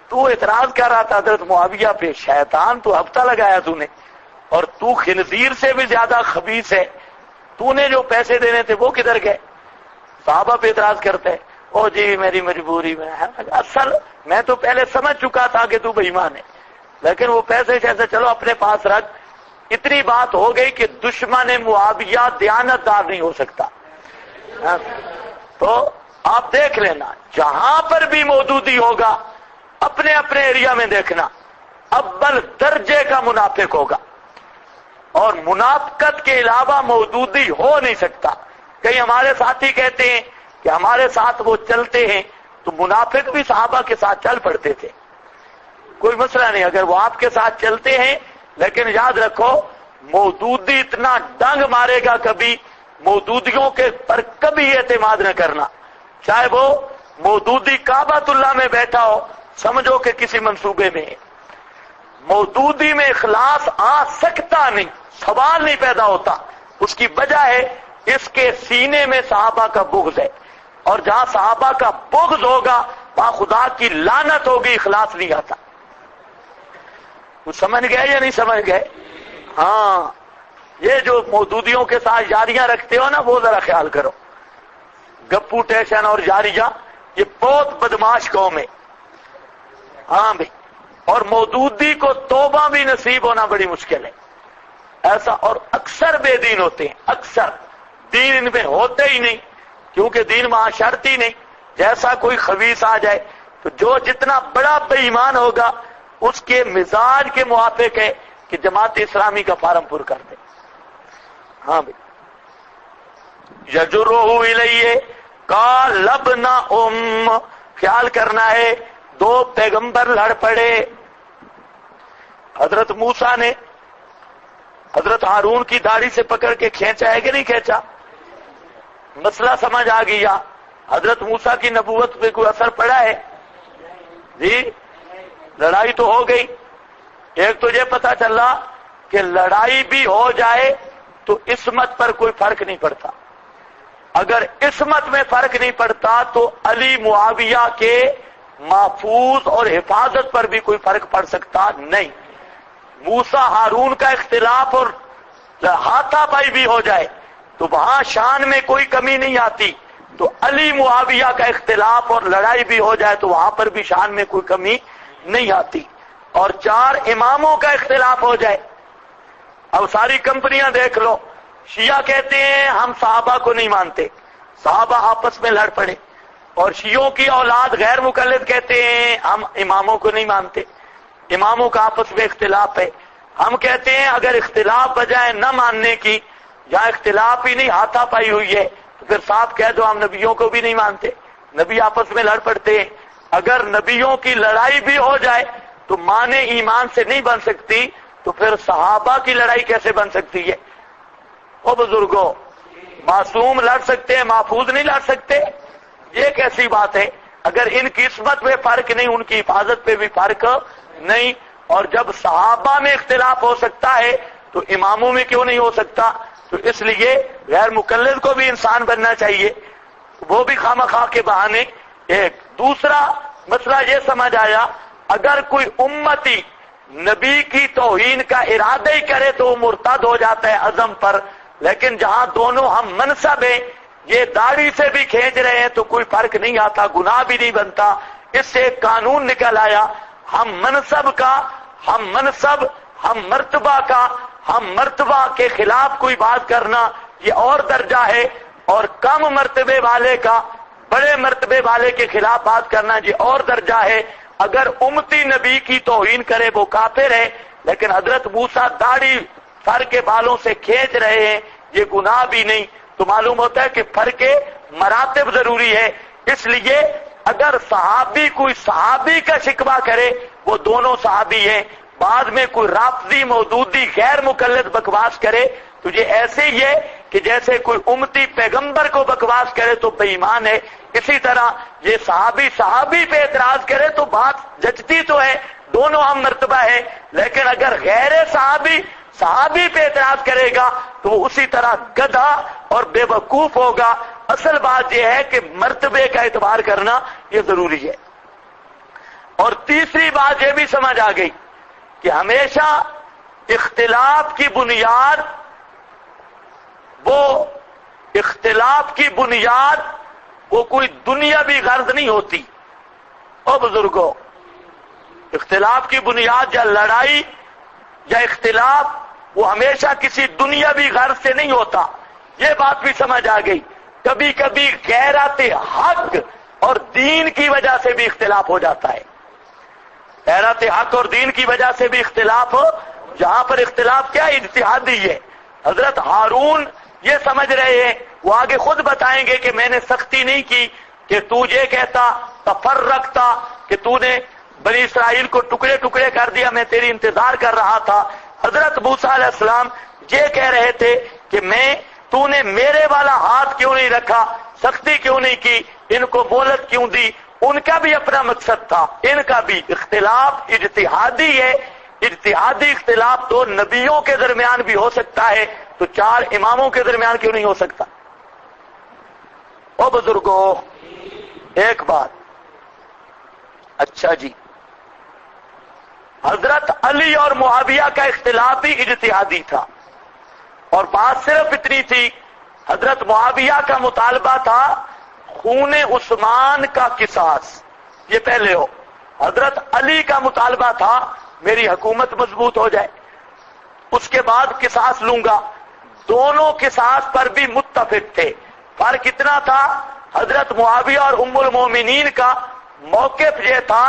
تو اعتراض کر رہا تھا حضرت معاویہ پہ، شیطان تو ہفتہ لگایا تو نے، اور تو خنزیر سے بھی زیادہ خبیث ہے، تو نے جو پیسے دینے تھے وہ کدھر گئے؟ صحابہ پہ اعتراض کرتے، او جی میری مجبوری میں ہے. اصل میں تو پہلے سمجھ چکا تھا کہ تو بے ایمان ہے، لیکن وہ پیسے شیسے چلو اپنے پاس رکھ. اتنی بات ہو گئی کہ دشمن معاویہ دیانت دار نہیں ہو سکتا. تو آپ دیکھ لینا، جہاں پر بھی مودودی ہوگا اپنے اپنے ایریا میں دیکھنا، اول درجے کا منافق ہوگا، اور منافقت کے علاوہ مودودی ہو نہیں سکتا. کئی ہمارے ساتھی کہتے ہیں کہ ہمارے ساتھ وہ چلتے ہیں، تو منافق بھی صحابہ کے ساتھ چل پڑتے تھے، کوئی مسئلہ نہیں اگر وہ آپ کے ساتھ چلتے ہیں. لیکن یاد رکھو، مودودی اتنا ڈنگ مارے گا، کبھی مودودیوں کے پر کبھی اعتماد نہ کرنا. چاہے وہ مودودی کعبۃ اللہ میں بیٹھا ہو، سمجھو کہ کسی منصوبے میں ہے. مودودی میں اخلاص آ سکتا نہیں، سوال نہیں پیدا ہوتا. اس کی وجہ ہے اس کے سینے میں صحابہ کا بغض ہے، اور جہاں صحابہ کا بغض ہوگا وہاں خدا کی لعنت ہوگی، اخلاص نہیں آتا. سمجھ گئے یا نہیں سمجھ گئے؟ ہاں، یہ جو مودودیوں کے ساتھ یاریاں رکھتے ہو نا، وہ ذرا خیال کرو. گپو ٹیشن اور یاریاں، یہ بہت بدماش قوم ہے. ہاں بھائی، اور مودودی کو توبہ بھی نصیب ہونا بڑی مشکل ہے ایسا. اور اکثر بے دین ہوتے ہیں، اکثر دین ان میں ہوتے ہی نہیں، کیونکہ دین وہاں شرط ہی نہیں. جیسا کوئی خبیث آ جائے تو جو جتنا بڑا بے ایمان ہوگا اس کے مزاج کے موافق ہے کہ جماعت اسلامی کا فارم پر کر دے. ہاں بھائی، یجرہ الیہ کالبنا خیال کرنا ہے. 2 پیغمبر لڑ پڑے، حضرت موسیٰ نے حضرت ہارون کی داڑھی سے پکڑ کے کھینچا ہے کہ نہیں کھینچا؟ مسئلہ سمجھ آ گیا. حضرت موسیٰ کی نبوت پہ کوئی اثر پڑا ہے؟ جی، لڑائی تو ہو گئی. ایک تو یہ پتا چلا کہ لڑائی بھی ہو جائے تو عصمت پر کوئی فرق نہیں پڑتا. اگر عصمت میں فرق نہیں پڑتا تو علی معاویہ کے محفوظ اور حفاظت پر بھی کوئی فرق پڑ سکتا نہیں. موسیٰ ہارون کا اختلاف اور ہاتھا پائی بھی ہو جائے تو وہاں شان میں کوئی کمی نہیں آتی. تو علی معاویہ کا اختلاف اور لڑائی بھی ہو جائے تو وہاں پر بھی شان میں کوئی کمی نہیں آتی. اور 4 اماموں کا اختلاف ہو جائے، اب ساری کمپنیاں دیکھ لو، شیعہ کہتے ہیں ہم صحابہ کو نہیں مانتے، صحابہ آپس میں لڑ پڑے. اور شیعوں کی اولاد غیر مقلد کہتے ہیں ہم اماموں کو نہیں مانتے، اماموں کا آپس میں اختلاف ہے. ہم کہتے ہیں اگر اختلاف بجائے نہ ماننے کی، جہاں اختلاف ہی نہیں ہاتھا پائی ہوئی ہے، تو پھر صاحب کہہ دو ہم نبیوں کو بھی نہیں مانتے، نبی آپس میں لڑ پڑتے ہیں. اگر نبیوں کی لڑائی بھی ہو جائے تو مانے ایمان سے نہیں بن سکتی، تو پھر صحابہ کی لڑائی کیسے بن سکتی ہے؟ او بزرگوں، معصوم لڑ سکتے ہیں، محفوظ نہیں لڑ سکتے؟ یہ کیسی بات ہے؟ اگر ان کی عصمت میں فرق نہیں، ان کی حفاظت پہ بھی فرق نہیں. اور جب صحابہ میں اختلاف ہو سکتا ہے تو اماموں میں کیوں نہیں ہو سکتا؟ تو اس لیے غیر مقلد کو بھی انسان بننا چاہیے، وہ بھی خواہ کے بہانے۔ ایک دوسرا مسئلہ یہ سمجھ آیا، اگر کوئی امتی نبی کی توہین کا ارادہ ہی کرے تو وہ مرتد ہو جاتا ہے عزم پر، لیکن جہاں دونوں ہم منصب ہیں، یہ داڑھی سے بھی کھینچ رہے ہیں تو کوئی فرق نہیں آتا، گناہ بھی نہیں بنتا۔ اس سے ایک قانون نکل آیا، ہم مرتبہ کے خلاف کوئی بات کرنا یہ اور درجہ ہے، اور کم مرتبے والے کا بڑے مرتبے والے کے خلاف بات کرنا یہ اور درجہ ہے۔ اگر امتی نبی کی توہین کرے وہ کافر ہے، لیکن حضرت موسیٰ داڑھی سر کے بالوں سے کھینچ رہے ہیں، یہ گناہ بھی نہیں۔ تو معلوم ہوتا ہے کہ فرق مراتب ضروری ہے۔ اس لیے اگر صحابی کوئی صحابی کا شکوہ کرے، وہ دونوں صحابی ہیں، بعد میں کوئی رافضی مودودی غیر مقلد بکواس کرے تو یہ ایسے ہی ہے کہ جیسے کوئی امتی پیغمبر کو بکواس کرے تو بے ایمان ہے۔ اسی طرح یہ صحابی پہ اعتراض کرے تو بات جچتی تو ہے، دونوں ہم مرتبہ ہے، لیکن اگر غیر صحابی پہ اعتراض کرے گا تو وہ اسی طرح گدھا اور بے وقوف ہوگا۔ اصل بات یہ ہے کہ مرتبے کا اعتبار کرنا یہ ضروری ہے۔ اور تیسری بات یہ بھی سمجھ آ گئی کہ ہمیشہ اختلاف کی بنیاد وہ کوئی دنیاوی غرض نہیں ہوتی۔ او بزرگوں، اختلاف کی بنیاد یا لڑائی یا اختلاف وہ ہمیشہ کسی دنیاوی غرض سے نہیں ہوتا، یہ بات بھی سمجھ آ گئی۔ کبھی کبھی غیرت حق اور دین کی وجہ سے بھی اختلاف ہو جاتا ہے، غیرت حق اور دین کی وجہ سے بھی اختلاف ہو۔ جہاں پر اختلاف کیا اجتہادی ہے، حضرت ہارون یہ سمجھ رہے ہیں، وہ آگے خود بتائیں گے کہ میں نے سختی نہیں کی کہ تو یہ کہتا تفرقتا کہ تو نے بنی اسرائیل کو ٹکڑے ٹکڑے کر دیا، میں تیری انتظار کر رہا تھا۔ حضرت موسیٰ علیہ السلام یہ کہہ رہے تھے کہ تو نے میرے والا ہاتھ کیوں نہیں رکھا، سختی کیوں نہیں کی، ان کو مہلت کیوں دی۔ ان کا بھی اپنا مقصد تھا، ان کا بھی اختلاف اجتہادی ہے۔ اجتہادی اختلاف تو نبیوں کے درمیان بھی ہو سکتا ہے، تو 4 اماموں کے درمیان کیوں نہیں ہو سکتا؟ او بزرگوں، ایک بات، اچھا جی، حضرت علی اور معاویہ کا اختلاف بھی اجتہادی تھا، اور بات صرف اتنی تھی، حضرت معاویہ کا مطالبہ تھا خون عثمان کا قصاص، یہ پہلے ہو۔ حضرت علی کا مطالبہ تھا میری حکومت مضبوط ہو جائے، اس کے بعد قصاص لوں گا۔ دونوں قصاص پر بھی متفق تھے، فرق اتنا تھا، حضرت معاویہ اور ام المومنین کا موقف یہ تھا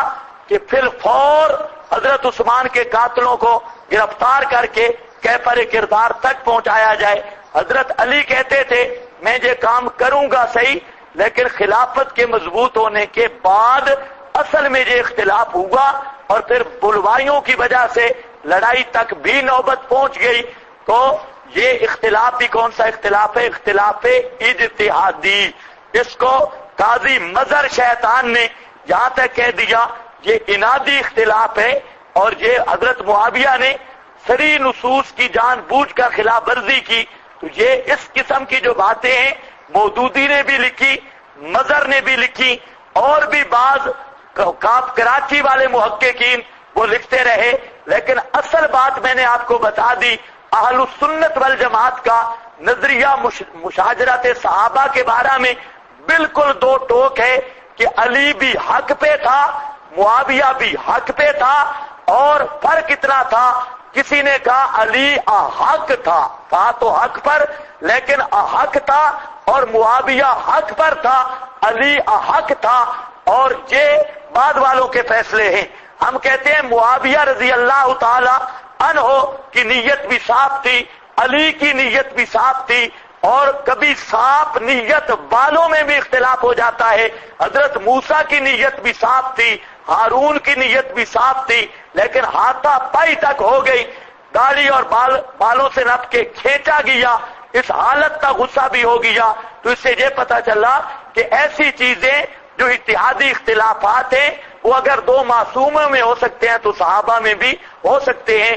کہ فی الفور حضرت عثمان کے قاتلوں کو گرفتار کر کے کیفر کردار تک پہنچایا جائے۔ حضرت علی کہتے تھے میں یہ کام کروں گا صحیح، لیکن خلافت کے مضبوط ہونے کے بعد اصل میں یہ اختلاف ہوا، اور پھر بلوائیوں کی وجہ سے لڑائی تک بھی نوبت پہنچ گئی۔ تو یہ اختلاف بھی کون سا اختلاف ہے؟ اختلاف اجتہادی۔ اس کو قاضی مظہر شیطان نے یہاں تک کہہ دیا یہ انادی اختلاف ہے، اور یہ حضرت معاویہ نے سری نصوص کی جان بوجھ کر خلاف ورزی کی۔ تو یہ اس قسم کی جو باتیں ہیں مودودی نے بھی لکھی، مظہر نے بھی لکھی، اور بھی بعض کراچی والے محققین وہ لکھتے رہے، لیکن اصل بات میں نے آپ کو بتا دی۔ اہل السنت والجماعت کا نظریہ مشاجرت صحابہ کے بارے میں بالکل دو ٹوک ہے کہ علی بھی حق پہ تھا، معاویہ بھی حق پہ تھا، اور فرق اتنا تھا کسی نے کہا علی احق تھا تو حق پر، لیکن احق تھا، اور معاویہ حق پر تھا، علی احق تھا، اور یہ بعد والوں کے فیصلے ہیں۔ ہم کہتے ہیں معاویہ رضی اللہ تعالی عنہ کی نیت بھی صاف تھی، علی کی نیت بھی صاف تھی، اور کبھی صاف نیت والوں میں بھی اختلاف ہو جاتا ہے۔ حضرت موسیٰ کی نیت بھی صاف تھی، ہارون کی نیت بھی صاف تھی، لیکن ہاتھا پائی تک ہو گئی، داڑھی اور بالوں سے نپ کے کھینچا گیا، اس حالت کا غصہ بھی ہو گیا۔ تو اس سے یہ پتا چلا کہ ایسی چیزیں جو اتحادی اختلافات ہیں وہ اگر دو معصوموں میں ہو سکتے ہیں تو صحابہ میں بھی ہو سکتے ہیں۔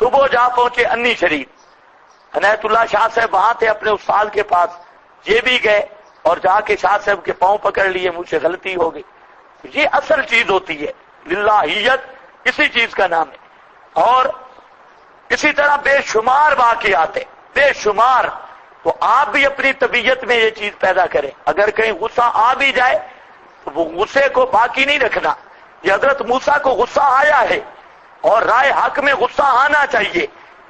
صبح جا پہنچے انی شریف، عنایت اللہ شاہ صاحب وہاں تھے اپنے استاد کے پاس، یہ بھی گئے اور جا کے شاہ صاحب کے پاؤں پکڑ لیے، مجھ سے غلطی ہو گئی۔ یہ اصل چیز ہوتی ہے، للہیت اسی چیز کا نام ہے۔ اور اسی طرح بے شمار واقعات ہیں، بے شمار۔ تو آپ بھی اپنی طبیعت میں یہ چیز پیدا کریں، اگر کہیں غصہ آ بھی جائے تو وہ غصے کو باقی نہیں رکھنا۔ یہ حضرت موسیٰ کو غصہ آیا ہے اور رائے حق میں غصہ آنا چاہیے،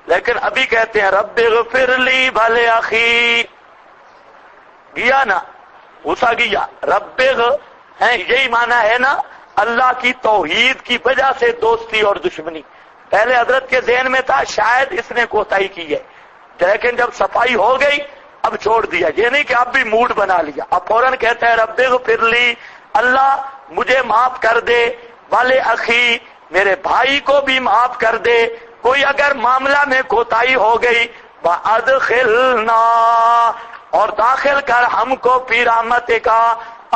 لیکن ابھی کہتے ہیں رب اغفر لی بھلے اخی، گیا نا غصہ گیا، رب ہے یہی معنی ہے نا، اللہ کی توحید کی وجہ سے دوستی اور دشمنی۔ پہلے حضرت کے ذہن میں تھا شاید اس نے کوتاہی کی ہے، لیکن جب صفائی ہو گئی اب چھوڑ دیا، یہ نہیں کہ اب بھی موڈ بنا لیا، اب فوراً کہتا ہے رب اغفر لی، اللہ مجھے معاف کر دے، والے اخی میرے بھائی کو بھی معاف کر دے، کوئی اگر معاملہ میں کوتاہی ہو گئی وَأَدْخِلْنَا، اور داخل کر ہم کو فی رحمت کا،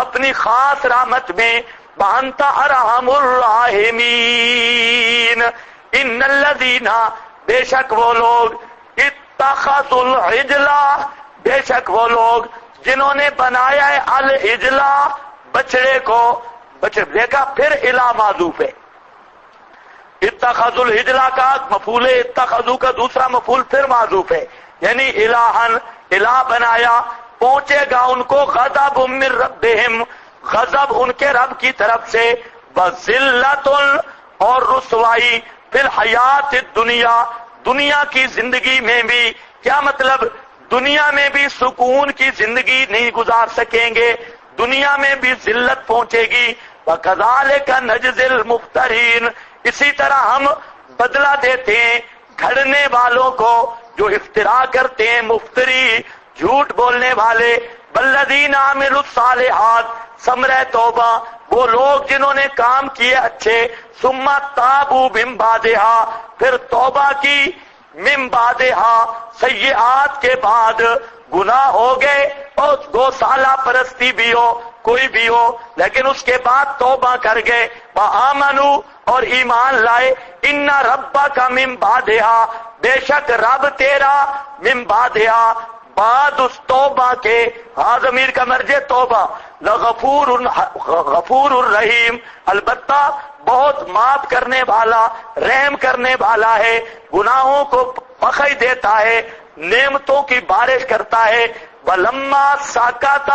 اپنی خاص رحمت میں، وَأَنْتَ أَرْحَمُ الراحمین، ان الذین، بے شک وہ لوگ، اتخذوا العجل، بے شک وہ لوگ جنہوں نے بنایا ہے العجل، بچڑے کو، بچڑے دیکھا پھر الہ معذوف ہے، اتخذوا العجل کا مفعول ہے، اتخذوا کا دوسرا مفعول پھر معذوف ہے، یعنی الہن، الہ بنایا، پہنچے گا ان کو غضب من ربہم، غضب ان کے رب کی طرف سے، وذلت، اور رسوائی، فی الحیات الدنیا، دنیا کی زندگی میں بھی، کیا مطلب دنیا میں بھی سکون کی زندگی نہیں گزار سکیں گے، دنیا میں بھی ذلت پہنچے گی، وَكَذَلِكَ نَجْزِي الْمُفْتَرِينَ، اسی طرح ہم بدلہ دیتے ہیں گھڑنے والوں کو جو افتراء کرتے ہیں، مفتری جھوٹ بولنے والے، وَالَّذِينَ عَمِلُوا الصَّالِحَاتِ، ثمرہ توبہ وہ لوگ جنہوں نے کام کیے اچھے، ثُمَّ تَابُوا مِن بَعْدِهَا، پھر توبہ کی، من بعدها، سیئات کے بعد، گناہ ہو گئے اور 2 سالہ پرستی بھی ہو، کوئی بھی ہو، لیکن اس کے بعد توبہ کر گئے، وَآمَنُوا، اور ایمان لائے، اِنَّ رَبَّكَ مِن بَعْدِهَا، بے شک رب تیرا، من بعدها، بعد اس توبہ کے، ضمیر کا مرجع توبہ، غفور الرحیم، البتہ بہت معاف کرنے والا، رحم کرنے والا ہے، گناہوں کو بخش دیتا ہے، نعمتوں کی بارش کرتا ہے، وَلَمَّا سَكَتَ،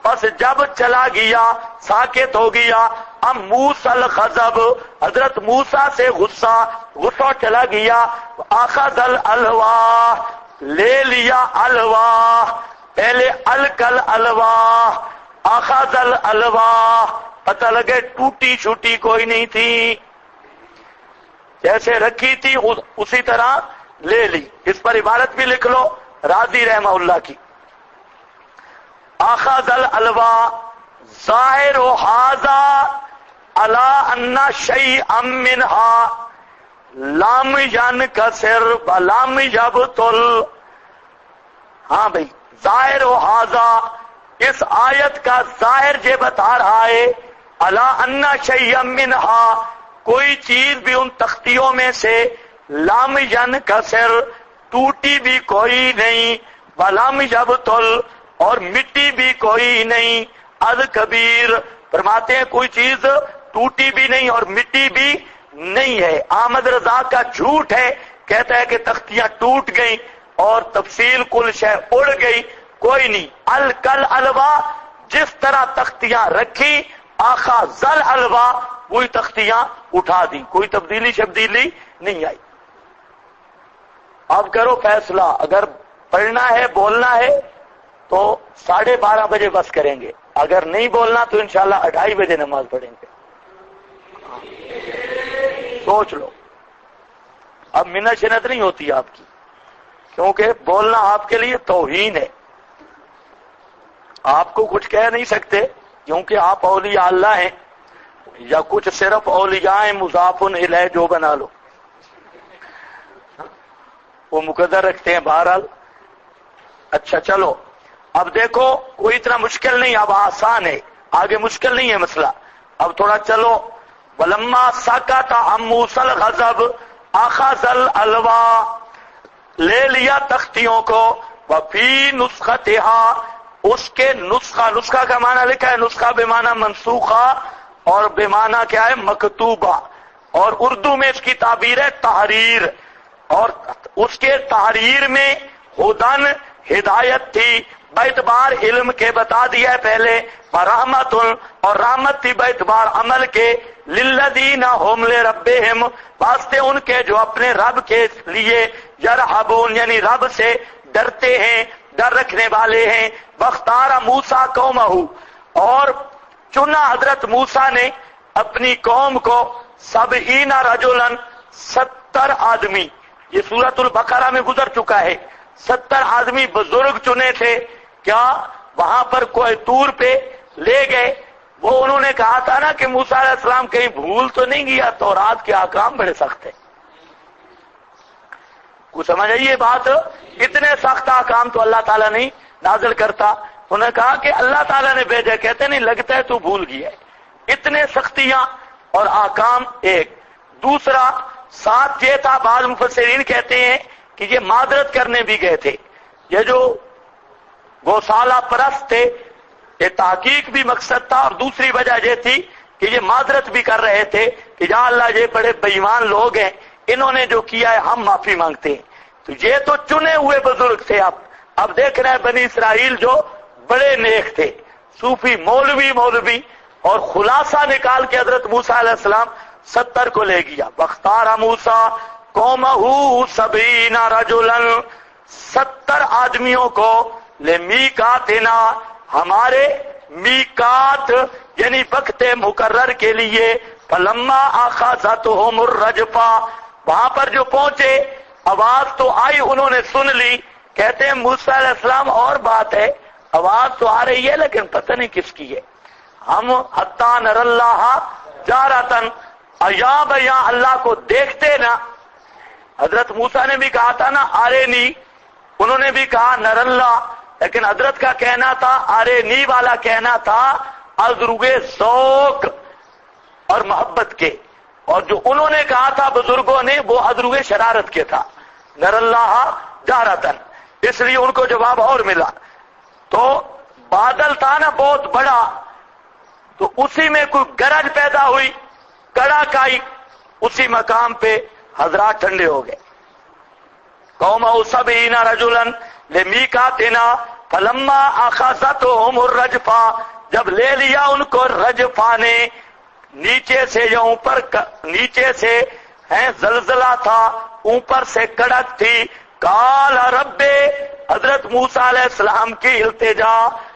پس جب چلا گیا، ساکت ہو گیا، ام موسیٰ الغضب، حضرت موسیٰ سے غصہ چلا گیا، اخذ الالواح، لے لیا الواح، پہلے الکل الواح، اخذ الالواح، پتہ لگے ٹوٹی چھوٹی کوئی نہیں تھی، جیسے رکھی تھی اسی طرح لے لی۔ اس پر عبارت بھی لکھ لو راضی رحمہ اللہ کی، اخذ الالواح ظاہر ھذا علی ان شیئا منها لام ینکسر ولام یبطل، ہاں بھئی ظاہر ھذا، اس آیت کا ظاہر یہ بتا رہا ہے، علی ان شیئا منها، کوئی چیز بھی ان تختیوں میں سے، لام ینکسر، ٹوٹی بھی کوئی نہیں، ولام یبطل، اور مٹی بھی کوئی نہیں، از کبیر، فرماتے ہیں کوئی چیز ٹوٹی بھی نہیں اور مٹی بھی نہیں ہے۔ احمد رضا کا جھوٹ ہے، کہتا ہے کہ تختیاں ٹوٹ گئیں اور تفصیل کل شے اڑ گئی، کوئی نہیں، الکل الوا، جس طرح تختیاں رکھی، آخا زل الوا، وہی تختیاں اٹھا دی، کوئی تبدیلی شبدیلی نہیں آئی۔ اب کرو فیصلہ، اگر پڑھنا ہے بولنا ہے تو 12:30 بجے بس کریں گے، اگر نہیں بولنا تو انشاءاللہ 2:30 بجے نماز پڑھیں گے۔ سوچ لو، اب منت شنت نہیں ہوتی آپ کی، کیونکہ بولنا آپ کے لیے توہین ہے، آپ کو کچھ کہہ نہیں سکتے کیونکہ آپ اولیاء اللہ ہیں، یا کچھ صرف اولیاء مضاف الیہ جو بنا لو، وہ مقدر رکھتے ہیں۔ بہرحال اچھا چلو، اب دیکھو کوئی اتنا مشکل نہیں، اب آسان ہے، آگے مشکل نہیں ہے مسئلہ، اب تھوڑا چلو۔ وَلَمَّا سَكَتَ عَن مُوسَى الْغَضَبُ، اخذل الوا لے لیا تختیوں کو، وفی نسختہا اس کے نسخہ کا معنی لکھا ہے، نسخہ بے معنی منسوخہ اور بے معنی کیا ہے مکتوبہ، اور اردو میں اس کی تعبیر ہے تحریر، اور اس کے تحریر میں ہدن ہدایت تھی باعتبار علم کے بتا دیا ہے پہلے، رحمت اور رحمت تھی باعتبار عمل کے، للذین هم لربہم واسطے ان کے جو اپنے رب کے لیے یرہبون یعنی رب سے ڈرتے ہیں، ڈر رکھنے والے ہیں، واختار موسیٰ قومہ اور چنا حضرت موسیٰ نے اپنی قوم کو 70 رجلا 70 آدمی، یہ سورۃ البقرہ میں گزر چکا ہے، 70 آدمی بزرگ چنے تھے، کیا وہاں پر کوئی طور پہ لے گئے، وہ انہوں نے کہا تھا نا کہ موسیٰ علیہ السلام کہیں بھول تو نہیں گیا، تورات کے احکام بڑے سخت ہیں، کچھ سمجھ آئیے بات، اتنے سخت احکام تو اللہ تعالیٰ نہیں نازل کرتا، انہوں نے کہا کہ اللہ تعالیٰ نے بھیجا، کہتے نہیں لگتا ہے تو بھول گیا ہے، اتنے سختیاں اور احکام ایک، دوسرا ساتھ یہ تھا، بعض مفسرین کہتے ہیں کہ یہ معذرت کرنے بھی گئے تھے، یہ جو گوشالہ پرست تھے، یہ تحقیق بھی مقصد تھا، اور دوسری وجہ یہ تھی کہ یہ معذرت بھی کر رہے تھے کہ یا اللہ یہ بڑے بے ایمان لوگ ہیں، انہوں نے جو کیا ہے ہم معافی مانگتے ہیں، تو یہ تو چنے ہوئے بزرگ تھے، اب دیکھ رہے ہیں بنی اسرائیل جو بڑے نیک تھے، صوفی مولوی اور خلاصہ نکال کے حضرت موسیٰ علیہ السلام 70 کو لے گیا، واختار موسیٰ قومہ 70 رجلا 70 آدمیوں کو لمیقاتنا ہمارے میقات یعنی وقت مقرر کے لیے، فلما اخذتهم الرجفہ وہاں پر جو پہنچے آواز تو آئی، انہوں نے سن لی، کہتے ہیں موسیٰ علیہ السلام اور بات ہے آواز تو آ رہی ہے لیکن پتہ نہیں کس کی ہے، ہم حتی نر اللہ جارتن یا بیاں اللہ کو دیکھتے نا، حضرت موسیٰ نے بھی کہا تھا نا آرینی، انہوں نے بھی کہا نر اللہ، لیکن حضرت کا کہنا تھا آرینی والا کہنا تھا ازروے ذوق اور محبت کے، اور جو انہوں نے کہا تھا بزرگوں نے وہ ازروے شرارت کے تھا، نر اللہ جارتن، اس لیے ان کو جواب اور ملا، تو بادل تھا نا بہت بڑا، تو اسی میں کوئی گرج پیدا ہوئی، کڑاک آئی، اسی مقام پہ حضرات ٹھنڈے ہو گئے، قومہ 70 رجلا لمیقاتنا فلما اخذتهم الرجفہ جب لے لیا ان کو رجفہ نے، نیچے سے یا اوپر، نیچے سے زلزلہ تھا، اوپر سے کڑک تھی، قال رب حضرت موسیٰ علیہ السلام کی التجا،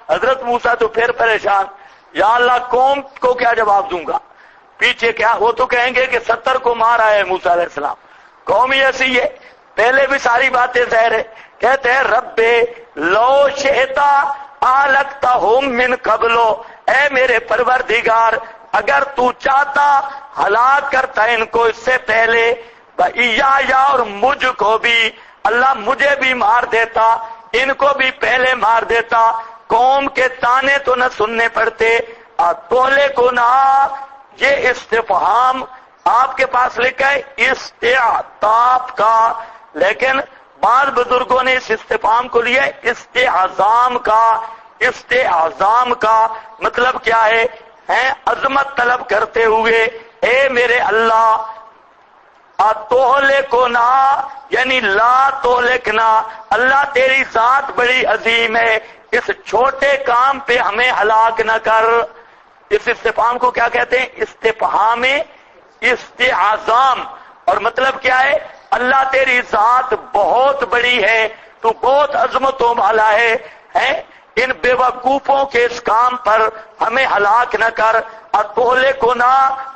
حضرت موسیٰ تو پھر پریشان، یا اللہ قوم کو کیا جواب دوں گا، پیچھے کیا، وہ تو کہیں گے کہ 70 کو مارا ہے موسیٰ علیہ السلام، قوم ہی ایسی ہے، پہلے بھی ساری باتیں ظاہر ہے، کہتے ہیں رب لو شئتا آلکتہم من قبلو، اے میرے پروردگار اگر تو چاہتا ہلاک کرتا ان کو اس سے پہلے، وَإِيَّايَ اور مجھ کو بھی، اللہ مجھے بھی مار دیتا، ان کو بھی پہلے مار دیتا، قوم کے تانے تو نہ سننے پڑتے، تولے کو نہ، یہ استفہام آپ کے پاس لکھا ہے استعطاف کا، لیکن بعض بزرگوں نے اس استفہام کو لیا ہے استعظام کا، استعظام کا مطلب کیا ہے، عظمت طلب کرتے ہوئے، اے میرے اللہ اتہلکنا یعنی لا تہلکنا، اللہ تیری ذات بڑی عظیم ہے، اس چھوٹے کام پہ ہمیں ہلاک نہ کر، اس استفہام کو کیا کہتے ہیں، استفہام استعظام، اور مطلب کیا ہے، اللہ تیری ذات بہت بڑی ہے، تو بہت عظمتوں والا ہے، ان بے وقوفوں کے اس کام پر ہمیں ہلاک نہ کر، اتہلکنا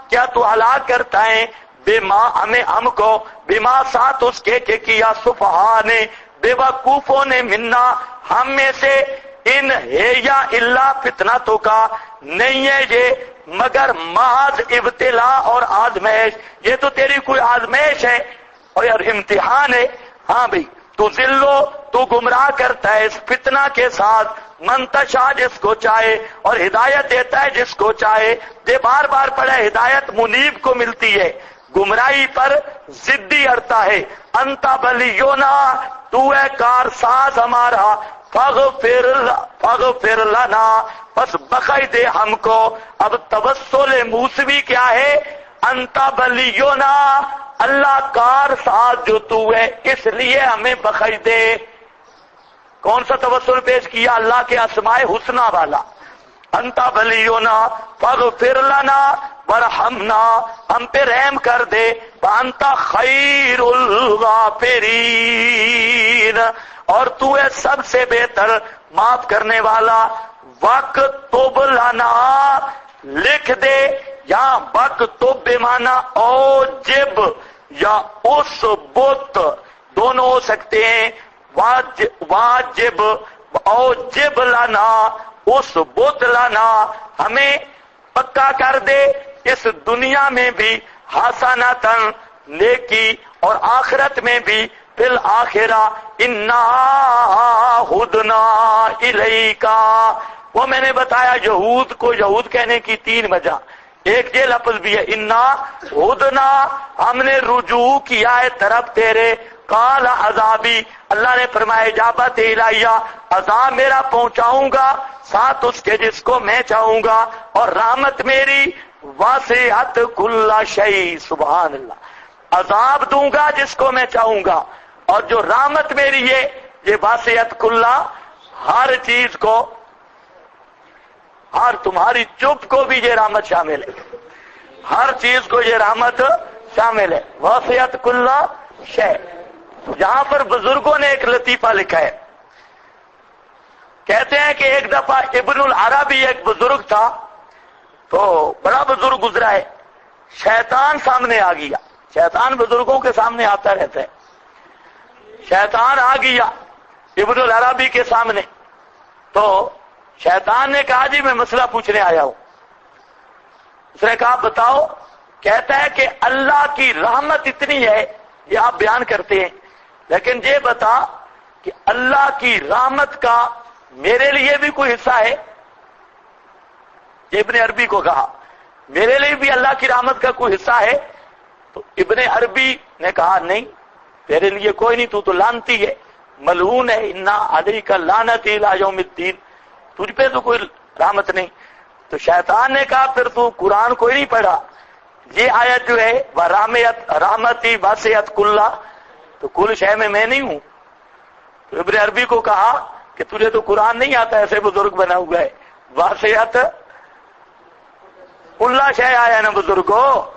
کیا تو ہلاک کرتا ہے، بما ہم کو، بما ساتھ اس کے کہ کیا سفہا نے بے وقوفوں نے، منا ہم میں سے، ان ہے یا اللہ فتنتوں کا، نہیں ہے یہ مگر محض ابتلا اور آزمائش، یہ تو تیری کوئی آزمائش ہے اور یار امتحان ہے، ہاں بھئی تو ذلو تو گمراہ کرتا ہے اس فتنہ کے ساتھ، منتشا جس کو چاہے اور ہدایت دیتا ہے جس کو چاہے، یہ بار بار پڑھا، ہدایت منیب کو ملتی ہے، گمراہی پر ضدی اڑتا ہے. انتا ولینا، تو ہے کارساز ہمارا. فاغفر لنا، بس بخش دے ہم کو. اب توسل موسوی کیا ہے؟ انتا ولینا، اللہ کارساز جو تو ہے اس لیے ہمیں بخش دے. کون سا توسل پیش کیا؟ اللہ کے اسماء حسنی والا. انتا ولینا فاغفر لنا ورحمنا، ہم پہ رحم کر دے. وانتا خیر الغافرین، اور تو ہے سب سے بہتر معاف کرنے والا. وَاكْتُبْ لَنَا، لکھ دے. یہاں وَاكْتُبْ بمانا اوجب یا اس بت دونوں ہو سکتے ہیں. واجب اوجب لنا، اس بت لنا، ہمیں پکا کر دے اس دنیا میں بھی حسنتن، نیکی، اور آخرت میں بھی بالآخرہ انا ہدنا الیکا. وہ میں نے بتایا یہود کو یہود کہنے کی 3 وجہ. ایک یہ لفظ بھی ہے انا ہدنا، ہم نے رجوع کیا ہے طرف تیرے. قال عذابی، اللہ نے فرمایا اجابت الہیہ، عذاب میرا پہنچاؤں گا ساتھ اس کے جس کو میں چاہوں گا. اور رحمت میری واسعت کل شیء، سبحان اللہ، عذاب دوں گا جس کو میں چاہوں گا. اور جو رحمت میری ہے یہ واسعت کل، ہر چیز کو، ہر تمہاری چپ کو بھی یہ رحمت شامل ہے، ہر چیز کو یہ رحمت شامل ہے. واسعت کل شیء. یہاں پر بزرگوں نے ایک لطیفہ لکھا ہے. کہتے ہیں کہ ایک دفعہ ابن العربی ایک بزرگ تھا، تو بڑا بزرگ گزرا ہے. شیطان سامنے آ گیا. شیطان بزرگوں کے سامنے آتا رہتا ہے. شیطان آ گیا ابن العربی کے سامنے. تو شیطان نے کہا جی میں مسئلہ پوچھنے آیا ہوں. اس نے کہا بتاؤ. کہتا ہے کہ اللہ کی رحمت اتنی ہے، یہ آپ بیان کرتے ہیں، لیکن یہ بتا کہ اللہ کی رحمت کا میرے لیے بھی کوئی حصہ ہے؟ ابن عربی کو کہا میرے لیے بھی اللہ کی رحمت کا کوئی حصہ ہے؟ تو ابن عربی نے کہا نہیں، تیرے لیے کوئی نہیں، تو لعنتی ہے، ملعون ہے. انا علیک لعنتی الی یوم الدین، تجھ پہ تو کوئی رحمت نہیں. تو شیطان نے کہا پھر تو قرآن کوئی نہیں پڑھا؟ یہ آیت جو ہے رحمتی واسعت کلّا، تو کل شے میں نہیں ہوں. تو ابن عربی کو کہا کہ تجھے تو قرآن نہیں آتا، ایسے بزرگ بنا ہوا ہے. واسعت کل شے آیا نا بزرگو،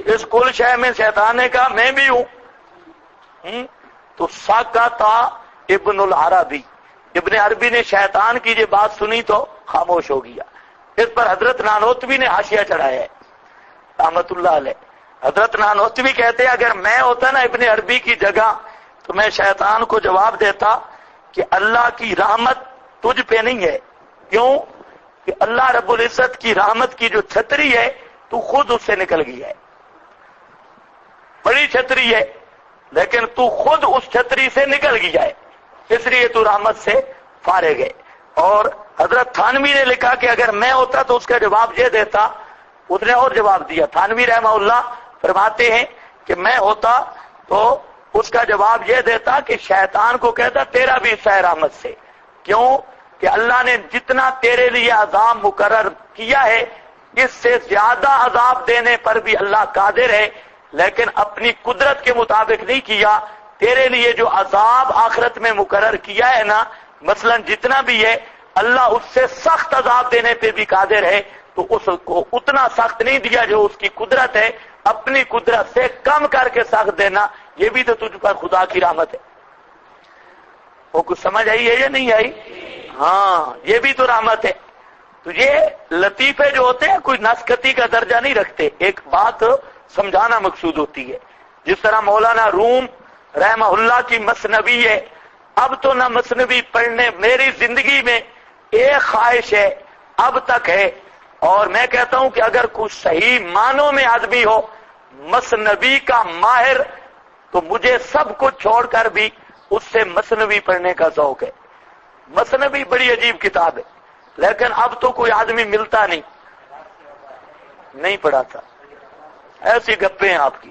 اس کل شے میں شیطان نے کہا میں بھی ہوں. تو ساکتا ابن العربی، ابن عربی نے شیطان کی یہ بات سنی تو خاموش ہو گیا. اس پر حضرت نانوتوی نے حاشیہ چڑھایا ہے رحمت اللہ علیہ. حضرت نانوتوی کہتے ہیں اگر میں ہوتا نا ابن عربی کی جگہ تو میں شیطان کو جواب دیتا کہ اللہ کی رحمت تجھ پہ نہیں ہے. کیوں؟ کہ اللہ رب العزت کی رحمت کی جو چھتری ہے تو خود اس سے نکل گئی ہے. بڑی چھتری ہے لیکن تو خود اس چھتری سے نکل گیا ہے، اس لیے تو رحمت سے فارغ ہے. اور حضرت تھانوی نے لکھا کہ اگر میں ہوتا تو اس کا جواب یہ دیتا. اس نے اور جواب دیا. تھانوی رحمہ اللہ فرماتے ہیں کہ میں ہوتا تو اس کا جواب یہ دیتا کہ شیطان کو کہتا تیرا بھی حصہ ہے رحمت سے. کیوں؟ کہ اللہ نے جتنا تیرے لیے عذاب مقرر کیا ہے اس سے زیادہ عذاب دینے پر بھی اللہ قادر ہے، لیکن اپنی قدرت کے مطابق نہیں کیا. تیرے لیے جو عذاب آخرت میں مقرر کیا ہے نا، مثلا جتنا بھی ہے، اللہ اس سے سخت عذاب دینے پہ بھی قادر ہے. تو اس کو اتنا سخت نہیں دیا جو اس کی قدرت ہے، اپنی قدرت سے کم کر کے سخت دینا، یہ بھی تو تجھ پر خدا کی رحمت ہے. وہ کچھ سمجھ آئی ہے یا نہیں آئی؟ ہاں، یہ بھی تو رحمت ہے. تو یہ لطیفے جو ہوتے ہیں کوئی نسختی کا درجہ نہیں رکھتے، ایک بات سمجھانا مقصود ہوتی ہے. جس طرح مولانا روم رحمہ اللہ کی مثنوی ہے. اب تو نہ مثنوی پڑھنے میری زندگی میں ایک خواہش ہے اب تک ہے، اور میں کہتا ہوں کہ اگر کچھ صحیح معنوں میں آدمی ہو مثنوی کا ماہر تو مجھے سب کچھ چھوڑ کر بھی اس سے مثنوی پڑھنے کا ذوق ہے. مثنوی بڑی عجیب کتاب ہے، لیکن اب تو کوئی آدمی ملتا نہیں پڑھا تھا. ایسی گپیں ہیں آپ کی.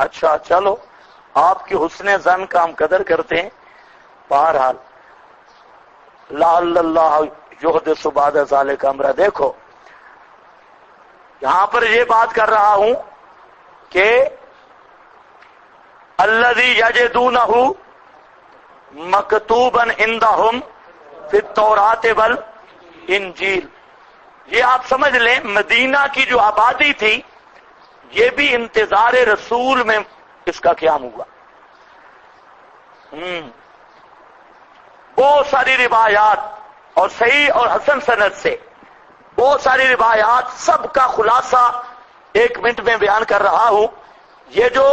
اچھا چلو آپ کی حسن زن کا ہم قدر کرتے ہیں. بہرحال لعل اللہ یحدث بعد ذلک امرا. دیکھو یہاں پر یہ بات کر رہا ہوں کہ الذی یجدونہ مکتوبا عندہم فی التوراۃ والانجیل. یہ آپ سمجھ لیں مدینہ کی جو آبادی تھی یہ بھی انتظار رسول میں اس کا قیام ہوا. بہت ساری روایات اور صحیح اور حسن سند سے بہت ساری روایات سب کا خلاصہ 1 منٹ میں بیان کر رہا ہوں. یہ جو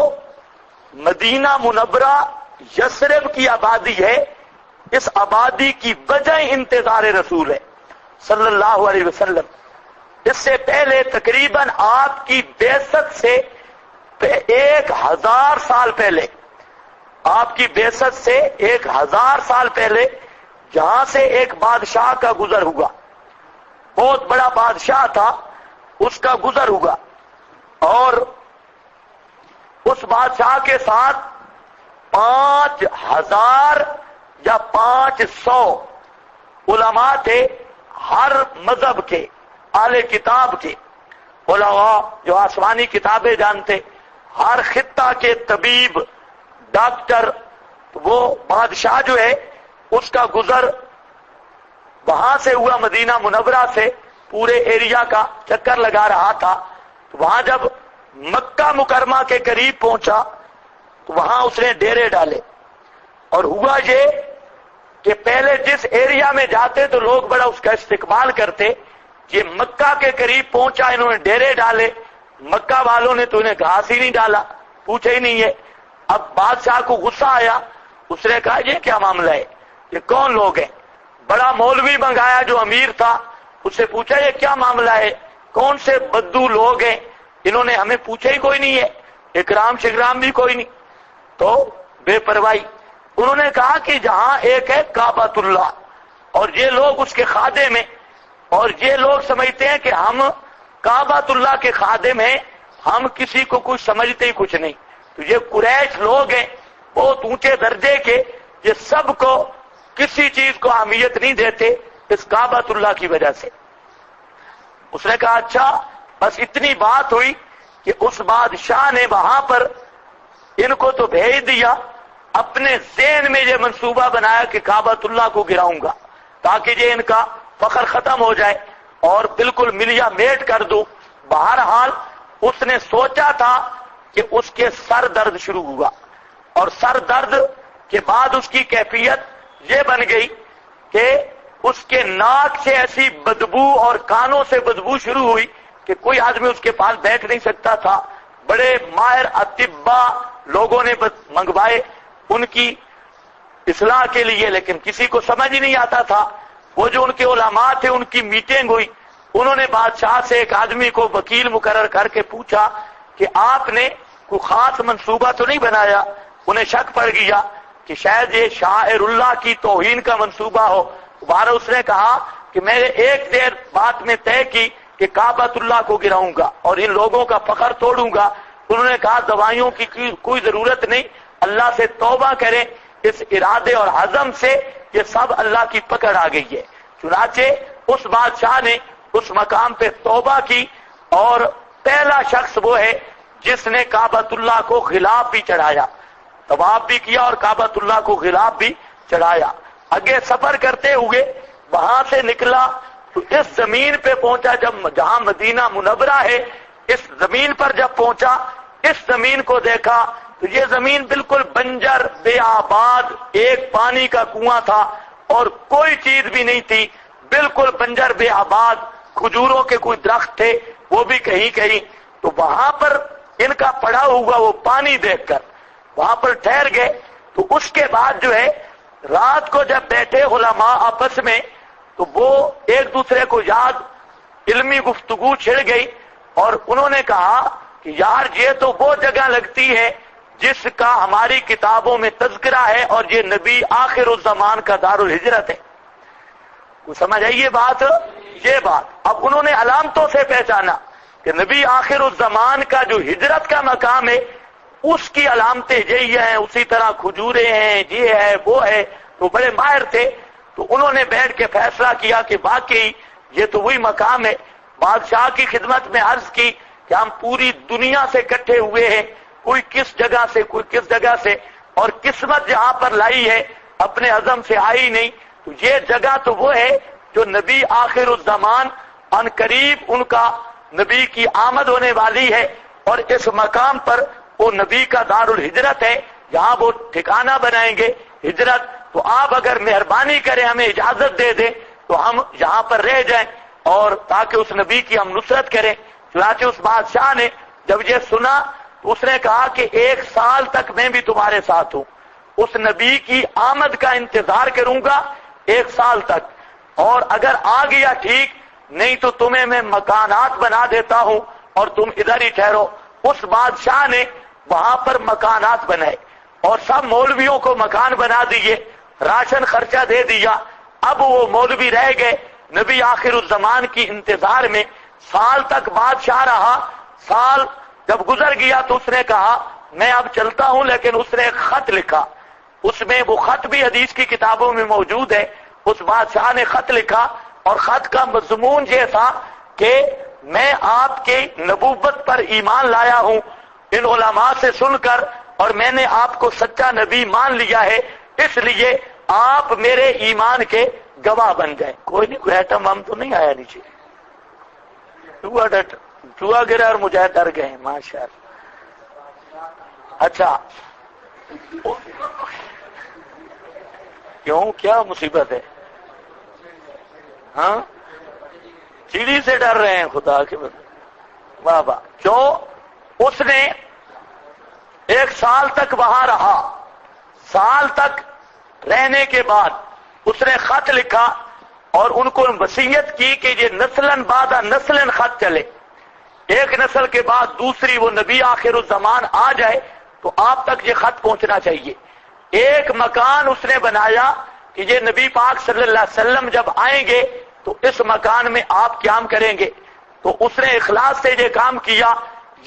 مدینہ منورہ یثرب کی آبادی ہے اس آبادی کی وجہ انتظار رسول ہے صلی اللہ علیہ وسلم. اس سے پہلے تقریباً آپ کی بعثت سے 1000 سال پہلے آپ کی بعثت سے 1000 سال پہلے جہاں سے ایک بادشاہ کا گزر ہوا, بہت بڑا بادشاہ تھا, اس کا گزر ہوا اور اس بادشاہ کے ساتھ 5000 یا 500 علماء تھے, ہر مذہب کے, اہل کتاب کے علماء جو آسمانی کتابیں جانتے, ہر خطہ کے طبیب, ڈاکٹر. وہ بادشاہ جو ہے اس کا گزر وہاں سے ہوا, مدینہ منورہ سے پورے ایریا کا چکر لگا رہا تھا. تو وہاں جب مکہ مکرمہ کے قریب پہنچا تو وہاں اس نے ڈیرے ڈالے. اور ہوا یہ کہ پہلے جس ایریا میں جاتے تو لوگ بڑا اس کا استقبال کرتے. یہ مکہ کے قریب پہنچا, انہوں نے ڈیرے ڈالے, مکہ والوں نے تو انہیں گھاس ہی نہیں ڈالا, پوچھا ہی نہیں ہے. اب بادشاہ کو غصہ آیا, اس نے کہا یہ کیا معاملہ ہے, یہ کون لوگ ہیں؟ بڑا مولوی منگایا جو امیر تھا, اس سے پوچھا یہ کیا معاملہ ہے, کون سے بدو لوگ ہیں, انہوں نے ہمیں پوچھا ہی کوئی نہیں ہے, اکرام شکرام بھی کوئی نہیں. تو بے پرواہی انہوں نے کہا کہ جہاں ایک ہے کعبۃ اللہ اور یہ لوگ اس کے خادم ہیں, اور یہ لوگ سمجھتے ہیں کہ ہم کعبۃ اللہ کے خادم ہیں, ہم کسی کو کچھ سمجھتے ہی کچھ نہیں. تو یہ قریش لوگ ہیں بہت اونچے درجے کے, یہ سب کو کسی چیز کو اہمیت نہیں دیتے اس کعبۃ اللہ کی وجہ سے. اس نے کہا اچھا بس اتنی بات ہوئی کہ اس بادشاہ نے وہاں پر ان کو تو بھیج دیا, اپنے ذہن میں یہ منصوبہ بنایا کہ کعبۃ اللہ کو گراؤں گا تاکہ یہ ان کا فخر ختم ہو جائے اور بالکل ملیا میٹ کر دوں. بہرحال اس نے سوچا تھا کہ اس کے سر درد شروع ہوا, اور سر درد کے بعد اس کی کیفیت یہ بن گئی کہ اس کے ناک سے ایسی بدبو اور کانوں سے بدبو شروع ہوئی کہ کوئی آدمی اس کے پاس بیٹھ نہیں سکتا تھا. بڑے ماہر اطباء لوگوں نے منگوائے ان کی اصلاح کے لیے, لیکن کسی کو سمجھ ہی نہیں آتا تھا. وہ جو ان کے علماء تھے ان کی میٹنگ ہوئی, انہوں نے بادشاہ سے ایک آدمی کو وکیل مقرر کر کے پوچھا کہ آپ نے کوئی خاص منصوبہ تو نہیں بنایا. انہیں شک پڑ گیا کہ شاید یہ شاعر اللہ کی توہین کا منصوبہ ہو. دوبارہ اس نے کہا کہ میں نے ایک دیر بات میں طے کی کہ کعبۃ اللہ کو گراؤں گا اور ان لوگوں کا فخر توڑوں گا. انہوں نے کہا دوائیوں کی کوئی ضرورت نہیں, اللہ سے توبہ کریں, اس ارادے اور عزم سے یہ سب اللہ کی پکڑ آ گئی ہے. چنانچہ اس بادشاہ نے اس مقام پہ توبہ کی, اور پہلا شخص وہ ہے جس نے کعبۃ اللہ کو غلاف بھی چڑھایا, طواف بھی کیا اور کعبۃ اللہ کو غلاف بھی چڑھایا. آگے سفر کرتے ہوئے وہاں سے نکلا تو اس زمین پہ پہنچا جہاں مدینہ منورہ ہے. اس زمین پر جب پہنچا, اس زمین کو دیکھا تو یہ زمین بالکل بنجر بے آباد, ایک پانی کا کنواں تھا اور کوئی چیز بھی نہیں تھی, بالکل بنجر بے آباد. کھجوروں کے کوئی درخت تھے وہ بھی کہیں کہیں. تو وہاں پر ان کا پڑا ہوا وہ پانی دیکھ کر وہاں پر ٹھہر گئے. تو اس کے بعد جو ہے رات کو جب بیٹھے علماء آپس میں تو وہ ایک دوسرے کو یاد علمی گفتگو چھڑ گئی, اور انہوں نے کہا کہ یار یہ تو وہ جگہ لگتی ہے جس کا ہماری کتابوں میں تذکرہ ہے, اور یہ نبی آخر الزمان کا دار الہجرت ہے. کو سمجھ آئی یہ بات؟ یہ بات اب انہوں نے علامتوں سے پہچانا کہ نبی آخر الزمان کا جو ہجرت کا مقام ہے اس کی علامتیں یہی ہیں، اسی طرح کھجورے ہیں، یہ ہے وہ ہے، تو بڑے ماہر تھے. تو انہوں نے بیٹھ کے فیصلہ کیا کہ واقعی یہ تو وہی مقام ہے. بادشاہ کی خدمت میں عرض کی کہ ہم پوری دنیا سے اکٹھے ہوئے ہیں، کوئی کس جگہ سے کوئی کس جگہ سے، اور قسمت جہاں پر لائی ہے اپنے عزم سے آئی نہیں. تو یہ جگہ تو وہ ہے جو نبی آخر الزمان ان قریب ان کا نبی کی آمد ہونے والی ہے، اور اس مقام پر وہ نبی کا دار الہجرت ہے، جہاں وہ ٹھکانہ بنائیں گے ہجرت. تو آپ اگر مہربانی کریں ہمیں اجازت دے دیں تو ہم یہاں پر رہ جائیں، اور تاکہ اس نبی کی ہم نصرت کریں. چنانچہ اس بادشاہ نے جب یہ سنا تو اس نے کہا کہ 1 سال تک میں بھی تمہارے ساتھ ہوں، اس نبی کی آمد کا انتظار کروں گا 1 سال تک، اور اگر آ گیا ٹھیک، نہیں تو تمہیں میں مکانات بنا دیتا ہوں اور تم ادھر ہی ٹھہرو. اس بادشاہ نے وہاں پر مکانات بنائے اور سب مولویوں کو مکان بنا دیے، راشن خرچہ دے دیا. اب وہ مولوی رہ گئے نبی آخر الزمان کی انتظار میں. سال تک بادشاہ رہا. سال جب گزر گیا تو اس نے کہا میں اب چلتا ہوں، لیکن اس نے ایک خط لکھا. اس میں وہ خط بھی حدیث کی کتابوں میں موجود ہے. اس بادشاہ نے خط لکھا اور خط کا مضمون یہ تھا کہ میں آپ کے نبوت پر ایمان لایا ہوں ان علماء سے سن کر، اور میں نے آپ کو سچا نبی مان لیا ہے، اس لیے آپ میرے ایمان کے گواہ بن جائیں. کوئی نہیں، کوئی ایٹم بم تو نہیں آیا نیچے؟ چوہا گرا اور مجاہد ڈر گئے. ماشاء اللہ. اچھا کیوں، کیا مصیبت ہے؟ ہاں، چیڑی سے ڈر رہے ہیں؟ خدا کے بدلے واہ واہ. جو اس نے 1 سال تک وہاں رہا، سال تک رہنے کے بعد اس نے خط لکھا اور ان کو وصیت کی کہ یہ نسلاً بعد نسلاً خط چلے، ایک نسل کے بعد دوسری وہ نبی آخر الزمان آ جائے تو آپ تک یہ خط پہنچنا چاہیے. ایک مکان اس نے بنایا کہ یہ نبی پاک صلی اللہ علیہ وسلم جب آئیں گے تو اس مکان میں آپ قیام کریں گے. تو اس نے اخلاص سے یہ کام کیا.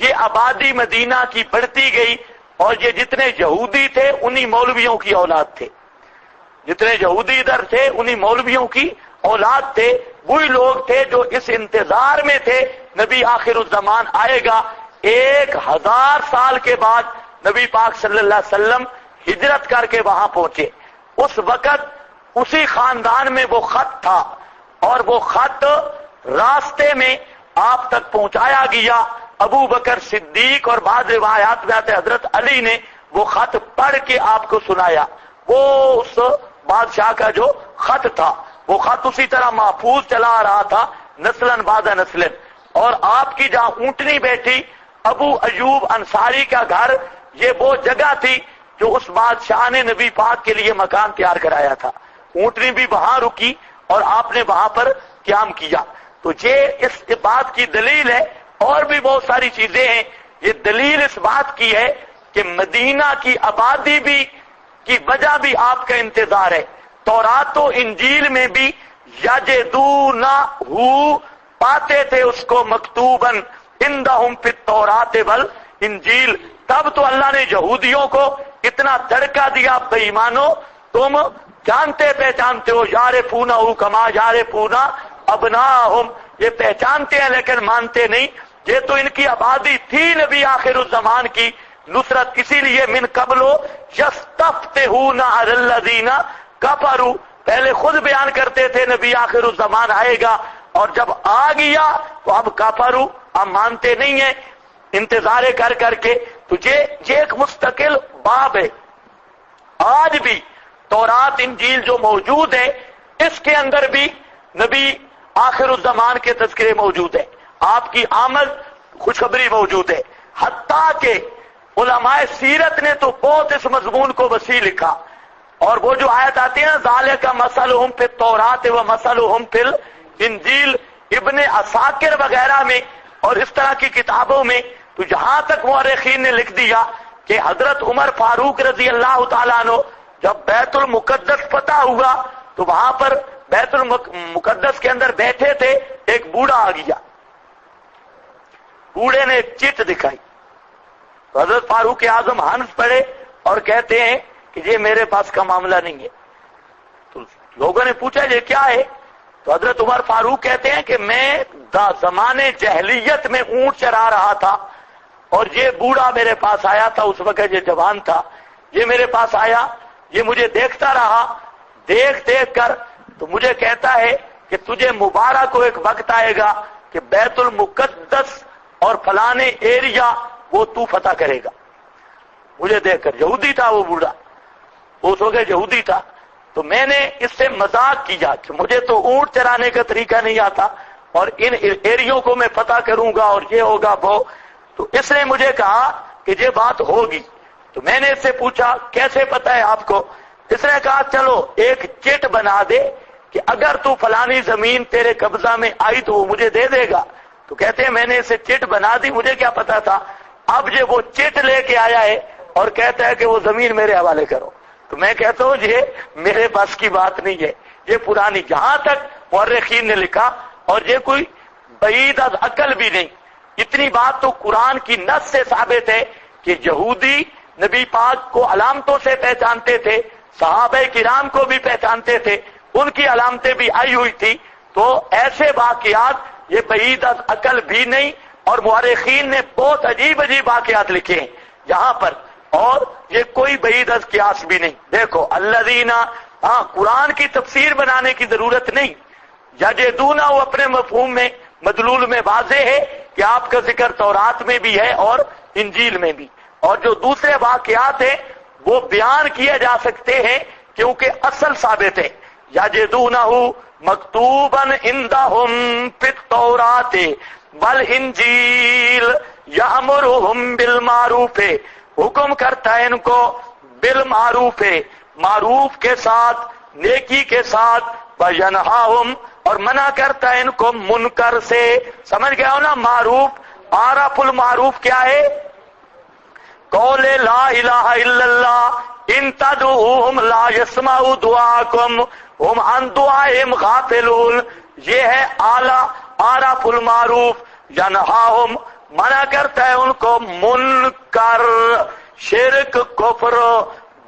یہ آبادی مدینہ کی بڑھتی گئی، اور یہ جتنے یہودی تھے انہی مولویوں کی اولاد تھے، جتنے یہودی ادھر تھے انہی مولویوں کی اولاد تھے. وہی لوگ تھے جو اس انتظار میں تھے نبی آخر الزمان آئے گا. 1000 سال کے بعد نبی پاک صلی اللہ علیہ وسلم ہجرت کر کے وہاں پہنچے. اس وقت اسی خاندان میں وہ خط تھا، اور وہ خط راستے میں آپ تک پہنچایا گیا. ابو بکر صدیق اور بعض روایات میں آتے حضرت علی نے وہ خط پڑھ کے آپ کو سنایا. وہ اس بادشاہ کا جو خط تھا، وہ خط اسی طرح محفوظ چلا آ رہا تھا نسلاً بعد نسلاً. اور آپ کی جہاں اونٹنی بیٹھی ابو ایوب انصاری کا گھر، یہ وہ جگہ تھی جو اس بادشاہ نے نبی پاک کے لیے مکان تیار کرایا تھا. اونٹنی بھی وہاں رکی اور آپ نے وہاں پر قیام کیا. تو یہ اس بات کی دلیل ہے، اور بھی بہت ساری چیزیں ہیں. یہ دلیل اس بات کی ہے کہ مدینہ کی آبادی بھی کی وجہ بھی آپ کا انتظار ہے. تورات و انجیل میں بھی یجدونہ پاتے تھے اس کو مکتوباً عندہم فی التوراۃ والانجیل. تب تو اللہ نے یہودیوں کو اتنا دھڑکا دیا، بے ایمانو تم جانتے پہچانتے ہو، یعرفونہ کما یعرفون ابناءہم، یہ پہچانتے ہیں لیکن مانتے نہیں. یہ تو ان کی آبادی تھی نبی آخر الزمان کی نصرت، اسی لیے من قبل یستفتحون علی الذین کفروا، پہلے خود بیان کرتے تھے نبی آخر الزمان آئے گا، اور جب آ گیا تو اب کفروا، اب مانتے نہیں ہیں انتظار کر کر کے. تو یہ ایک مستقل باب ہے. آج بھی تورات انجیل جو موجود ہے اس کے اندر بھی نبی آخر الزمان کے تذکرے موجود ہیں، آپ کی آمد خوشخبری موجود ہے. حتیٰ کہ علماء سیرت نے تو بہت اس مضمون کو وسیع لکھا. اور وہ جو آیت آتی ہے نا ذالک مثلہم فی التوراۃ و مثلہم فی الانجیل، ابن عساکر وغیرہ میں اور اس طرح کی کتابوں میں، تو جہاں تک مورخین نے لکھ دیا کہ حضرت عمر فاروق رضی اللہ تعالیٰ عنہ جب بیت المقدس فتح ہوا تو وہاں پر بیت المقدس کے اندر بیٹھے تھے، ایک بوڑھا آ گیا. بوڑھے نے ایک چٹ دکھائی، تو حضرت فاروق اعظم ہنس پڑے اور کہتے ہیں کہ یہ میرے پاس کا معاملہ نہیں ہے. تو لوگوں نے پوچھا یہ کیا ہے؟ تو حضرت عمر فاروق کہتے ہیں کہ میں زمانے جہلیت میں اونٹ چرا رہا تھا اور یہ بوڑھا میرے پاس آیا تھا، اس وقت یہ جوان تھا، یہ میرے پاس آیا، یہ مجھے دیکھتا رہا، دیکھ کر تو مجھے کہتا ہے کہ تجھے مبارک کو ایک وقت آئے گا کہ بیت المقدس اور فلانے ایریا وہ تو فتح کرے گا. مجھے دیکھ کر، یہودی تھا وہ بوڑھا، اس وقت یہودی تھا. تو میں نے اس سے مذاق کیا کہ مجھے تو اونٹ چرانے کا طریقہ نہیں آتا اور ان ایریوں کو میں فتح کروں گا اور یہ ہوگا وہ. تو اس نے مجھے کہا کہ یہ بات ہوگی. تو میں نے اس سے پوچھا کیسے پتا ہے آپ کو؟ اس نے کہا چلو ایک چٹ بنا دے کہ اگر تو فلانی زمین تیرے قبضہ میں آئی تو وہ مجھے دے دے گا. تو کہتے ہیں میں نے اسے چٹ بنا دی، مجھے کیا پتا تھا. اب یہ وہ چٹ لے کے آیا ہے اور کہتا ہے کہ وہ زمین میرے حوالے کرو. تو میں کہتا ہوں یہ میرے بس کی بات نہیں ہے، یہ پرانی، جہاں تک مورخین نے لکھا، اور یہ کوئی بعید از عقل بھی نہیں. اتنی بات تو قرآن کی نص سے ثابت ہے کہ یہودی نبی پاک کو علامتوں سے پہچانتے تھے، صحابہ کرام کو بھی پہچانتے تھے، ان کی علامتیں بھی آئی ہوئی تھی. تو ایسے واقعات یہ بعید از عقل بھی نہیں، اور مورخین نے بہت عجیب عجیب واقعات لکھے ہیں یہاں پر، اور یہ کوئی بعید از قیاس بھی نہیں. دیکھو الذین، قرآن کی تفسیر بنانے کی ضرورت نہیں. یجدون وہ اپنے مفہوم میں مدلول میں واضح ہے کہ آپ کا ذکر تورات میں بھی ہے اور انجیل میں بھی، اور جو دوسرے واقعات ہیں وہ بیان کیے جا سکتے ہیں کیونکہ اصل ثابت ہے. یجدونہ مکتوبا عندہم فی التوراۃ والانجیل یأمرہم بالمعروف، حکم کرتا ہے ان کو بالمعروف، معروف کے ساتھ، نیکی کے ساتھ، وینہاہم، اور منع کرتا ہے ان کو منکر سے. سمجھ گئے ہو نا؟ معروف، عارف المعروف کیا ہے؟ قول لا الہ الا اللہ، ان تدعوہم لا یسمعوا دعاکم ہم عن دعائہم غافلون. یہ ہے اعلی عارف المعروف. ینہاہم، منع کرتا ہے ان کو منکر، شرک، کفر،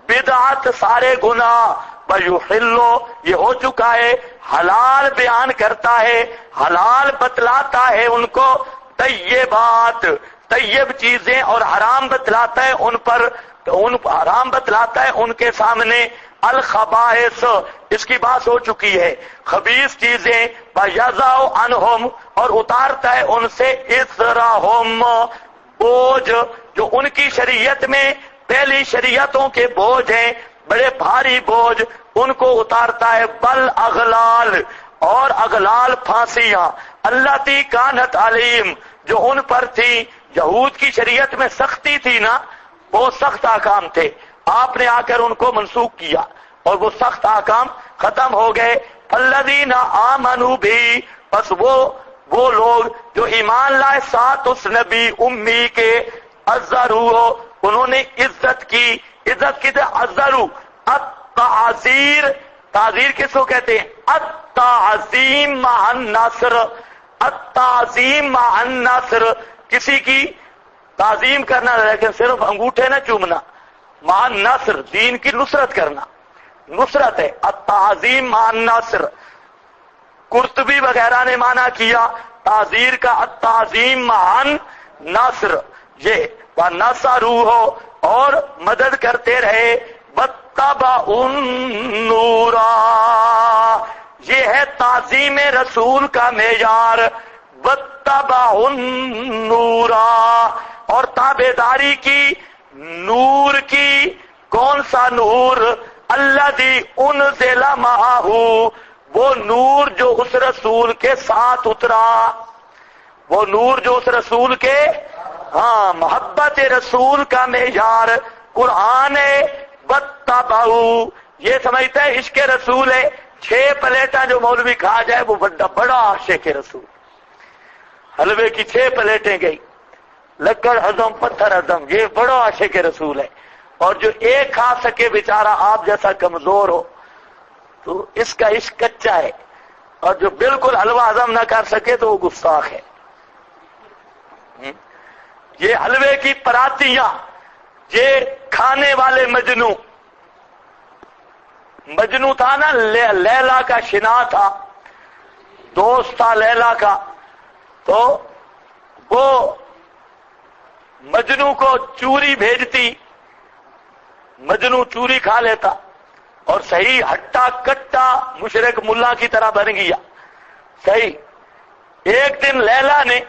بدعت، سارے گناہ. ویحلو، یہ ہو چکا ہے، حلال بیان کرتا ہے، حلال بتلاتا ہے ان کو، طیبات، طیب چیزیں، اور حرام بتلاتا ہے ان پر، حرام بتلاتا ہے ان کے سامنے. الخبائث، اس کی بات ہو چکی ہے، خبیث چیزیں. ویضع عنہم، اور اتارتا ہے ان سے اصرہم، بوجھ جو ان کی شریعت میں پہلی شریعتوں کے بوجھ ہیں، بڑے بھاری بوجھ، ان کو اتارتا ہے. بل اغلال، اور اغلال پھانسیاں، اللاتی کانت علیم، جو ان پر تھی. یہود کی شریعت میں سختی تھی نا، وہ سخت احکام تھے، آپ نے آ کر ان کو منسوخ کیا اور وہ سخت احکام ختم ہو گئے. الذین آمنوا بھی، بس وہ لوگ جو ایمان لائے ساتھ اس نبی امی کے، عزروا، انہوں نے عزت کی. عزت کی تھے عزروا، التعزیر، تعزیر کس کو کہتے ہیں؟ التعظیم مع النصر، التعظیم مع النصر، کسی کی تعظیم کرنا لیکن صرف انگوٹھے نہ چومنا. مع النصر، دین کی نصرت کرنا، نصرت ہے التعظیم مع النصر. قرطبی وغیرہ نے معنی کیا تعزیر کا التعظیم مع النصر، یہ وَنَصَرُوهُ، اور مدد کرتے رہے. وَاتَّبَعُوا النُّورَ، یہ ہے تعظیم رسول کا معیار. وَاتَّبَعُوا النُّورَ، اور تابعداری کی نور کی. کون سا نور؟ الذی انزل معہ، وہ نور جو اس رسول کے ساتھ اترا، وہ نور جو اس رسول کے، محبت رسول کا معیار قرآن ہے. واتبعوا، یہ سمجھتا ہے عشق رسول ہے. 6 پلیٹاں جو مولوی کھا جائے وہ بڑا عاشق رسول. حلوے کی 6 پلیٹیں گئی، لکڑ ہضم پتھر ہضم، یہ بڑا عاشق رسول ہے. اور جو ایک کھا سکے بیچارہ آپ جیسا کمزور ہو تو اس کا عشق کچا ہے، اور جو بالکل حلوہ ہضم نہ کر سکے تو وہ گستاخ ہے. یہ حلوے کی پراتیاں، یہ کھانے والے مجنو تھا نا، لیلا کا شنا تھا، دوست تھا لیلا کا، تو وہ مجنو کو چوری بھیجتی، مجنو چوری کھا لیتا اور صحیح ہٹا کٹا مشرک ملا کی طرح بن گیا. صحیح. ایک دن لیلا نے،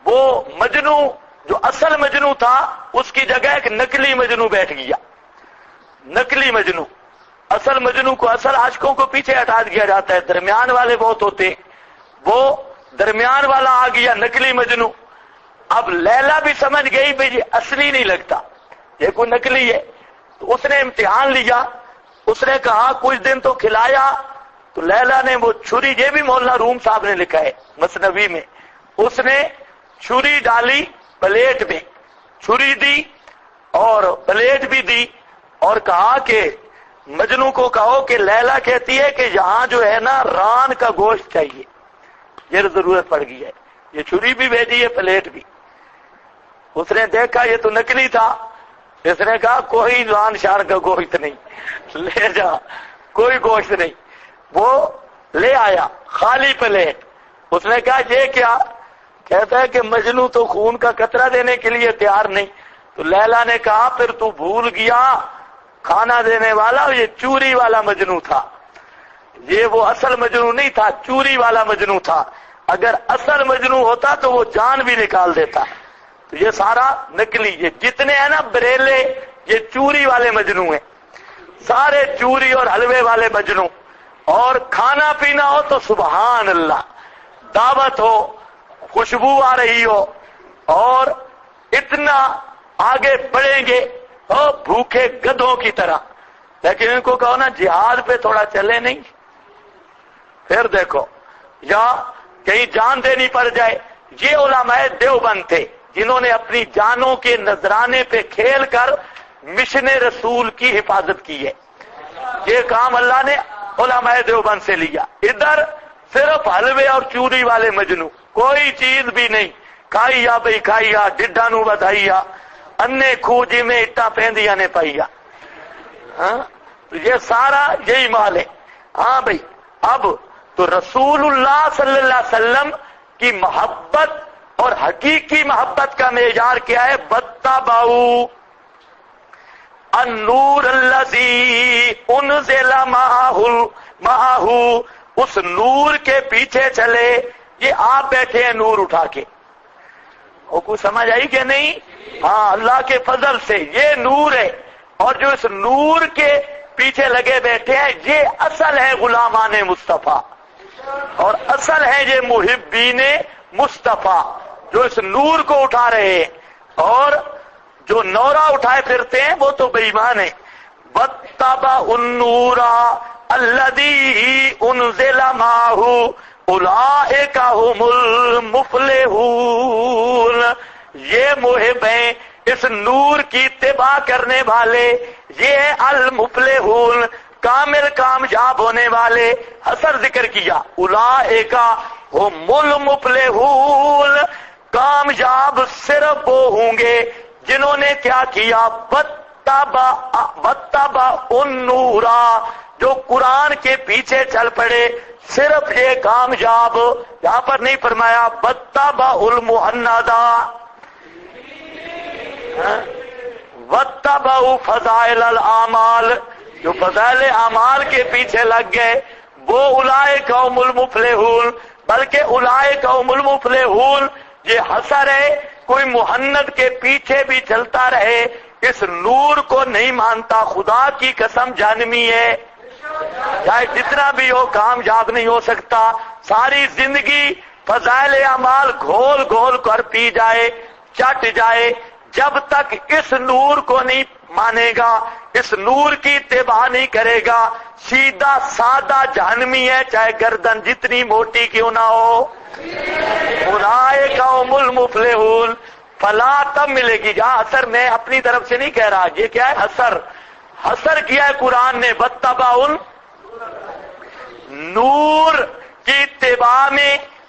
وہ مجنو جو اصل مجنو تھا اس کی جگہ ایک نقلی مجنو بیٹھ گیا. نقلی مجنو، اصل مجنو کو، اصل عاشقوں کو پیچھے ہٹا دیا جاتا ہے، درمیان والے بہت ہوتے، وہ درمیان والا آ گیا نقلی مجنو. اب لیلا بھی سمجھ گئی بھئی یہ اصلی نہیں لگتا، یہ کوئی نقلی ہے. تو اس نے امتحان لیا، اس نے کہا کچھ دن تو کھلایا. تو لیلا نے وہ چھری، یہ بھی مولانا روم صاحب نے لکھا ہے مثنوی میں، اس نے چھری ڈالی پلیٹ میں، چھری دی اور پلیٹ بھی دی، اور کہا کہ مجنو کو کہو کہ لیلا کہتی ہے کہ یہاں جو ہے نا ران کا گوشت چاہیے، یہ ضرورت پڑ گئی ہے. یہ چھری بھی بھیجی ہے، پلیٹ بھی. اس نے دیکھا یہ تو نقلی تھا، اس نے کہا کوئی ران شار کا گوشت نہیں، لے جا، کوئی گوشت نہیں. وہ لے آیا خالی پلیٹ. اس نے کہا یہ کیا؟ کہتا ہے کہ مجنو تو خون کا قطرہ دینے کے لیے تیار نہیں. تو لیلا نے کہا پھر تو بھول گیا، کھانا دینے والا یہ چوری والا مجنو تھا، یہ وہ اصل مجنو نہیں تھا، چوری والا مجنو تھا. اگر اصل مجنو ہوتا تو وہ جان بھی نکال دیتا. تو یہ سارا نقلی، یہ جتنے ہیں نا بریلے، یہ چوری والے مجنو ہیں، سارے چوری اور حلوے والے مجنو. اور کھانا پینا ہو تو سبحان اللہ، دعوت ہو، خوشبو آ رہی ہو اور اتنا آگے بڑھیں گے بھوکے گدھوں کی طرح. لیکن ان کو کہو نا جہاد پہ تھوڑا چلے نہیں، پھر دیکھو، یا کہیں جان دینی پڑ جائے. یہ علماء دیوبند تھے جنہوں نے اپنی جانوں کے نذرانے پہ کھیل کر مشن رسول کی حفاظت کی ہے. یہ کام اللہ نے علماء دیوبند سے لیا. ادھر صرف حلوے اور چوری والے مجنو، کوئی چیز بھی نہیں. کھائیا بھئی کھائیا، ڈڈا نو بدھائیا، انے کھوجی میں اٹا پہندیا نے پائیا. تو یہ سارا یہی مال ہے. ہاں بھئی، اب تو رسول اللہ صلی اللہ علیہ وسلم کی محبت اور حقیقی محبت کا معیار کیا ہے؟ واتبعوا النور الذی انزل معہ، اس نور کے پیچھے چلے. یہ آپ بیٹھے ہیں نور اٹھا کے، وہ کو سمجھ آئی کہ نہیں؟ ہاں، اللہ کے فضل سے یہ نور ہے، اور جو اس نور کے پیچھے لگے بیٹھے ہیں یہ اصل ہے غلامان مصطفیٰ، اور اصل ہے یہ محبین مصطفیٰ جو اس نور کو اٹھا رہے ہیں. اور جو نورا اٹھائے پھرتے ہیں وہ تو بے ایمان ہیں. واتبعوا النور الذی انزل معہ اولئک هم المفلحون. یہ محب ہیں اس نور کی اتباع کرنے والے، یہ المفلحون، کامل کامیاب ہونے والے. اثر ذکر کیا، اولئک هم المفلحون، کامیاب صرف وہ ہوں گے جنہوں نے کیا کیا؟ واتبع النور، جو قرآن کے پیچھے چل پڑے. صرف یہ کامیاب، یہاں پر نہیں فرمایا واتبع المحندا، واتبعوا فضائل الاعمال، جو فضائل اعمال کے پیچھے لگ گئے وہ اولئک هم المفلحون. بلکہ اولئک هم المفلحون یہ حسر ہے، کوئی محنت کے پیچھے بھی چلتا رہے اس نور کو نہیں مانتا، خدا کی قسم جہنمی ہے، چاہے جتنا بھی ہو کامیاب نہیں ہو سکتا. ساری زندگی فضائل اعمال گھول گھول کر پی جائے، چٹ جائے، جب تک اس نور کو نہیں مانے گا، اس نور کی اتباع نہیں کرے گا، سیدھا سادہ جہنمی ہے، چاہے گردن جتنی موٹی کیوں نہ ہو. اولئک هم المفلحون. فلاح تب ملے گی جہاں اثر میں اپنی طرف سے نہیں کہہ رہا، یہ کیا ہے؟ حسر کیا ہے قرآن نے. واتبعوا النور کی اتباع میں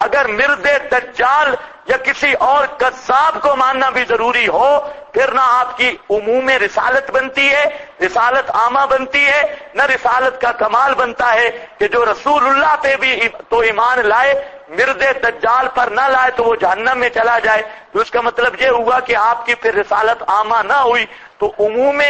اگر مرد دجال یا کسی اور کذاب کو ماننا بھی ضروری ہو پھر نہ آپ کی عموم رسالت بنتی ہے، رسالت عامہ بنتی ہے، نہ رسالت کا کمال بنتا ہے کہ جو رسول اللہ پہ بھی تو ایمان لائے، مرد دجال پر نہ لائے تو وہ جہنم میں چلا جائے۔ تو اس کا مطلب یہ ہوا کہ آپ کی پھر رسالت عامہ نہ ہوئی۔ تو عموم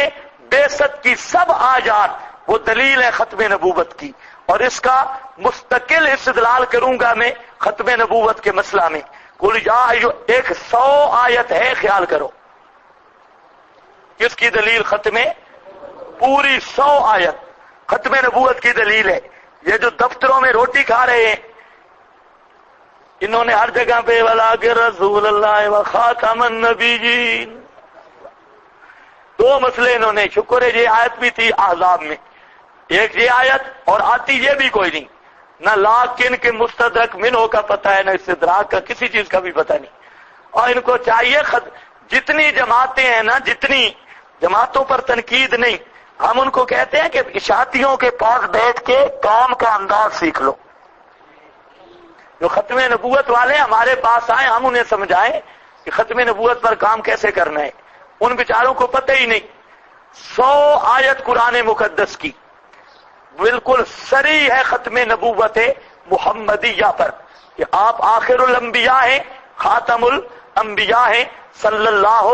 بعثت کی سب آیات وہ دلیل ہے ختم نبوت کی، اور اس کا مستقل استدلال کروں گا میں ختم نبوت کے مسئلہ میں۔ قل یا ایھا 100 آیت ہے، خیال کرو کس کی دلیل؟ ختم، پوری 100 آیت ختم نبوت کی دلیل ہے۔ یہ جو دفتروں میں روٹی کھا رہے ہیں انہوں نے ہر جگہ پہ ولا کہ رسول اللہ و خاتم النبیین، دو مسئلے انہوں نے، شکر ہے یہ آیت بھی تھی احزاب میں، ایک یہ آیت اور آتی یہ بھی کوئی نہیں، نہ لاکن کے مستدرک منہو کا پتہ ہے، نہ استدراک کا کسی چیز کا بھی پتہ نہیں۔ اور ان کو چاہیے جتنی جماعتیں ہیں نا، جتنی جماعتوں پر تنقید نہیں، ہم ان کو کہتے ہیں کہ اشاعتیوں کے پاس بیٹھ کے کام کا انداز سیکھ لو۔ جو ختم نبوت والے ہمارے پاس آئے ہم انہیں سمجھائیں کہ ختم نبوت پر کام کیسے کرنا ہے، ان بیچاروں کو پتہ ہی نہیں۔ 100 آیت قرآن مقدس کی بالکل صریح ہے ختم نبوت محمدیہ پر کہ آپ آخر الانبیاء ہیں، خاتم الانبیاء ہیں صلی اللہ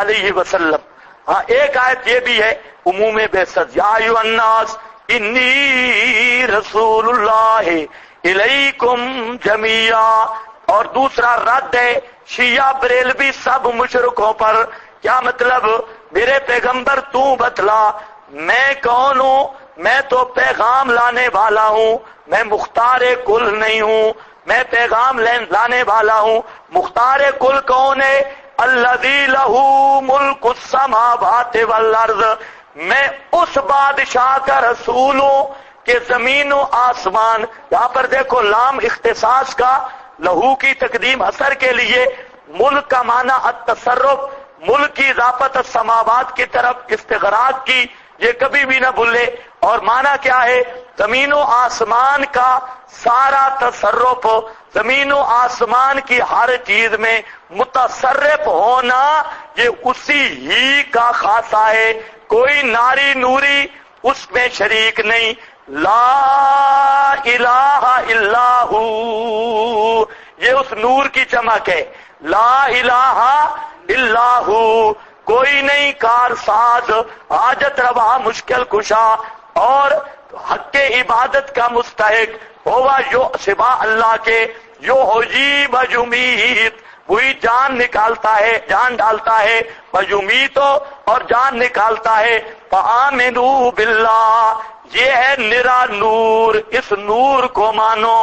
علیہ وسلم۔ ہاں ایک آیت یہ بھی ہے عموم بعثت، یا ایھا الناس انی رسول اللہ الیکم جمیعا، اور دوسرا رد ہے شیعہ بریلوی سب مشرکوں پر۔ کیا مطلب؟ میرے پیغمبر تو بتلا میں کون ہوں؟ میں تو پیغام لانے والا ہوں، میں مختار کل نہیں ہوں، میں پیغام لانے والا ہوں۔ مختار کل کون ہے؟ الذی لہ ملک السماوات والارض، میں اس بادشاہ کا رسول ہوں کہ زمین و آسمان، یہاں پر دیکھو لام اختصاص کا، لہو کی تقدیم اثر کے لیے، ملک کا معنی التصرف، ملک کی اضافت السماوات کی طرف استغراق کی، یہ کبھی بھی نہ بھولے۔ اور معنی کیا ہے؟ زمین و آسمان کا سارا تصرف، زمین و آسمان کی ہر چیز میں متصرف ہونا یہ اسی ہی کا خاصہ ہے، کوئی ناری نوری اس میں شریک نہیں۔ لا الہ الا ہو، یہ اس نور کی چمک ہے۔ لا الہ الا ہو، کوئی نہیں کار ساز، حاجت روا، مشکل کشا اور حق عبادت کا مستحق ہوا جو سوا اللہ کے، جو ہوجیب یمیت، وہی جان نکالتا ہے، جان ڈالتا ہے، یمیت اور جان نکالتا ہے۔ فآمنوا باللہ، یہ ہے نرا نور، اس نور کو مانو۔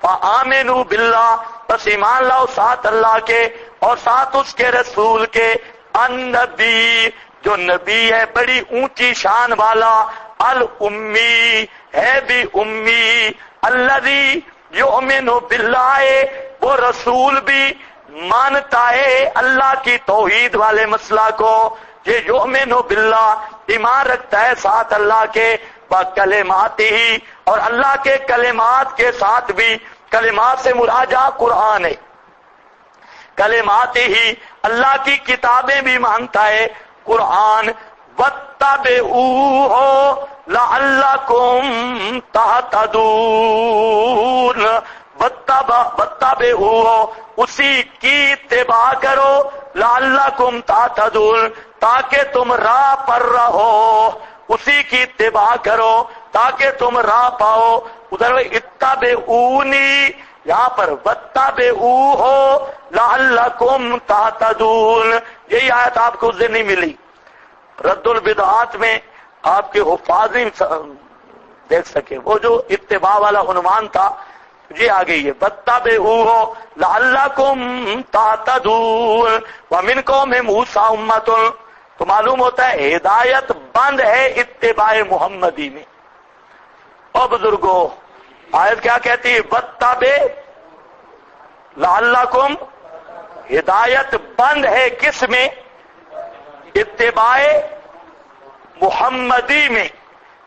فآمنوا باللہ، بس ایمان لاؤ ساتھ اللہ کے اور ساتھ اس کے رسول کے، النبی، جو نبی ہے بڑی اونچی شان والا، الامی، ہے بھی امی، الذی یؤمن باللہ، وہ رسول بھی مانتا ہے اللہ کی توحید والے مسئلہ کو، یہ یؤمن باللہ، ایمان رکھتا ہے ساتھ اللہ کے، بکلماتہ، اور اللہ کے کلمات کے ساتھ بھی، کلمات سے مراجعہ قرآن ہے، کلمات ہی اللہ کی کتابیں بھی مانتا ہے، قرآن۔ واتبعوہ لعلکم تہتدون، واتبعوہ، اسی کی اتباع کرو، لعلکم تہتدون، تاکہ تم راہ پر رہو، اسی کی اتباع کرو تاکہ تم راہ پاؤ۔ ادھر اتبعونی، یہاں پر واتبعوہ لعلکم تہتدون، یہی آیت آپ کو اس دن نہیں ملی۔ رد البدعات میں آپ کے حفاظ نہیں دیکھ سکے، وہ جو اتباع والا عنوان تھا یہ آ گئی ہے، واتبعوہ لعلکم تہتدون ومنکم موسیٰ امۃ، تو معلوم ہوتا ہے ہدایت بند ہے اتباع محمدی میں۔ اور بزرگوں آیت کیا کہتی ہے؟ واتبع لعلکم، ہدایت بند ہے کس میں؟ اتباع محمدی میں،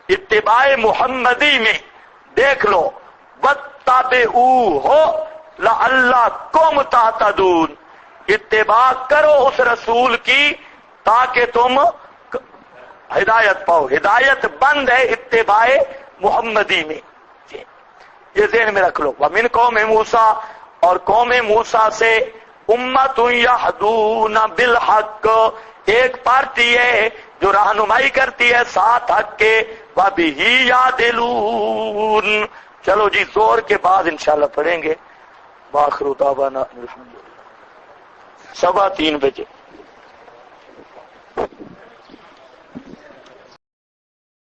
اتباع محمدی میں۔ دیکھ لو، واتبعوہ لعلکم تہتدون، اتباع کرو اس رسول کی تاکہ تم ہدایت پاؤ. ہدایت بند ہے اتباع محمدی میں. یہ ذہن میں رکھ لو. ومن قوم موسیٰ، اور قوم موسیٰ سے امت یہدون بالحق، ایک پارٹی ہے جو رہنمائی کرتی ہے ساتھ حق کے. وبہ یعدلون. چلو جی زور کے بعد انشاءاللہ پڑھیں گے. وآخر دعوانا الحمدللہ. 3:15 بجے.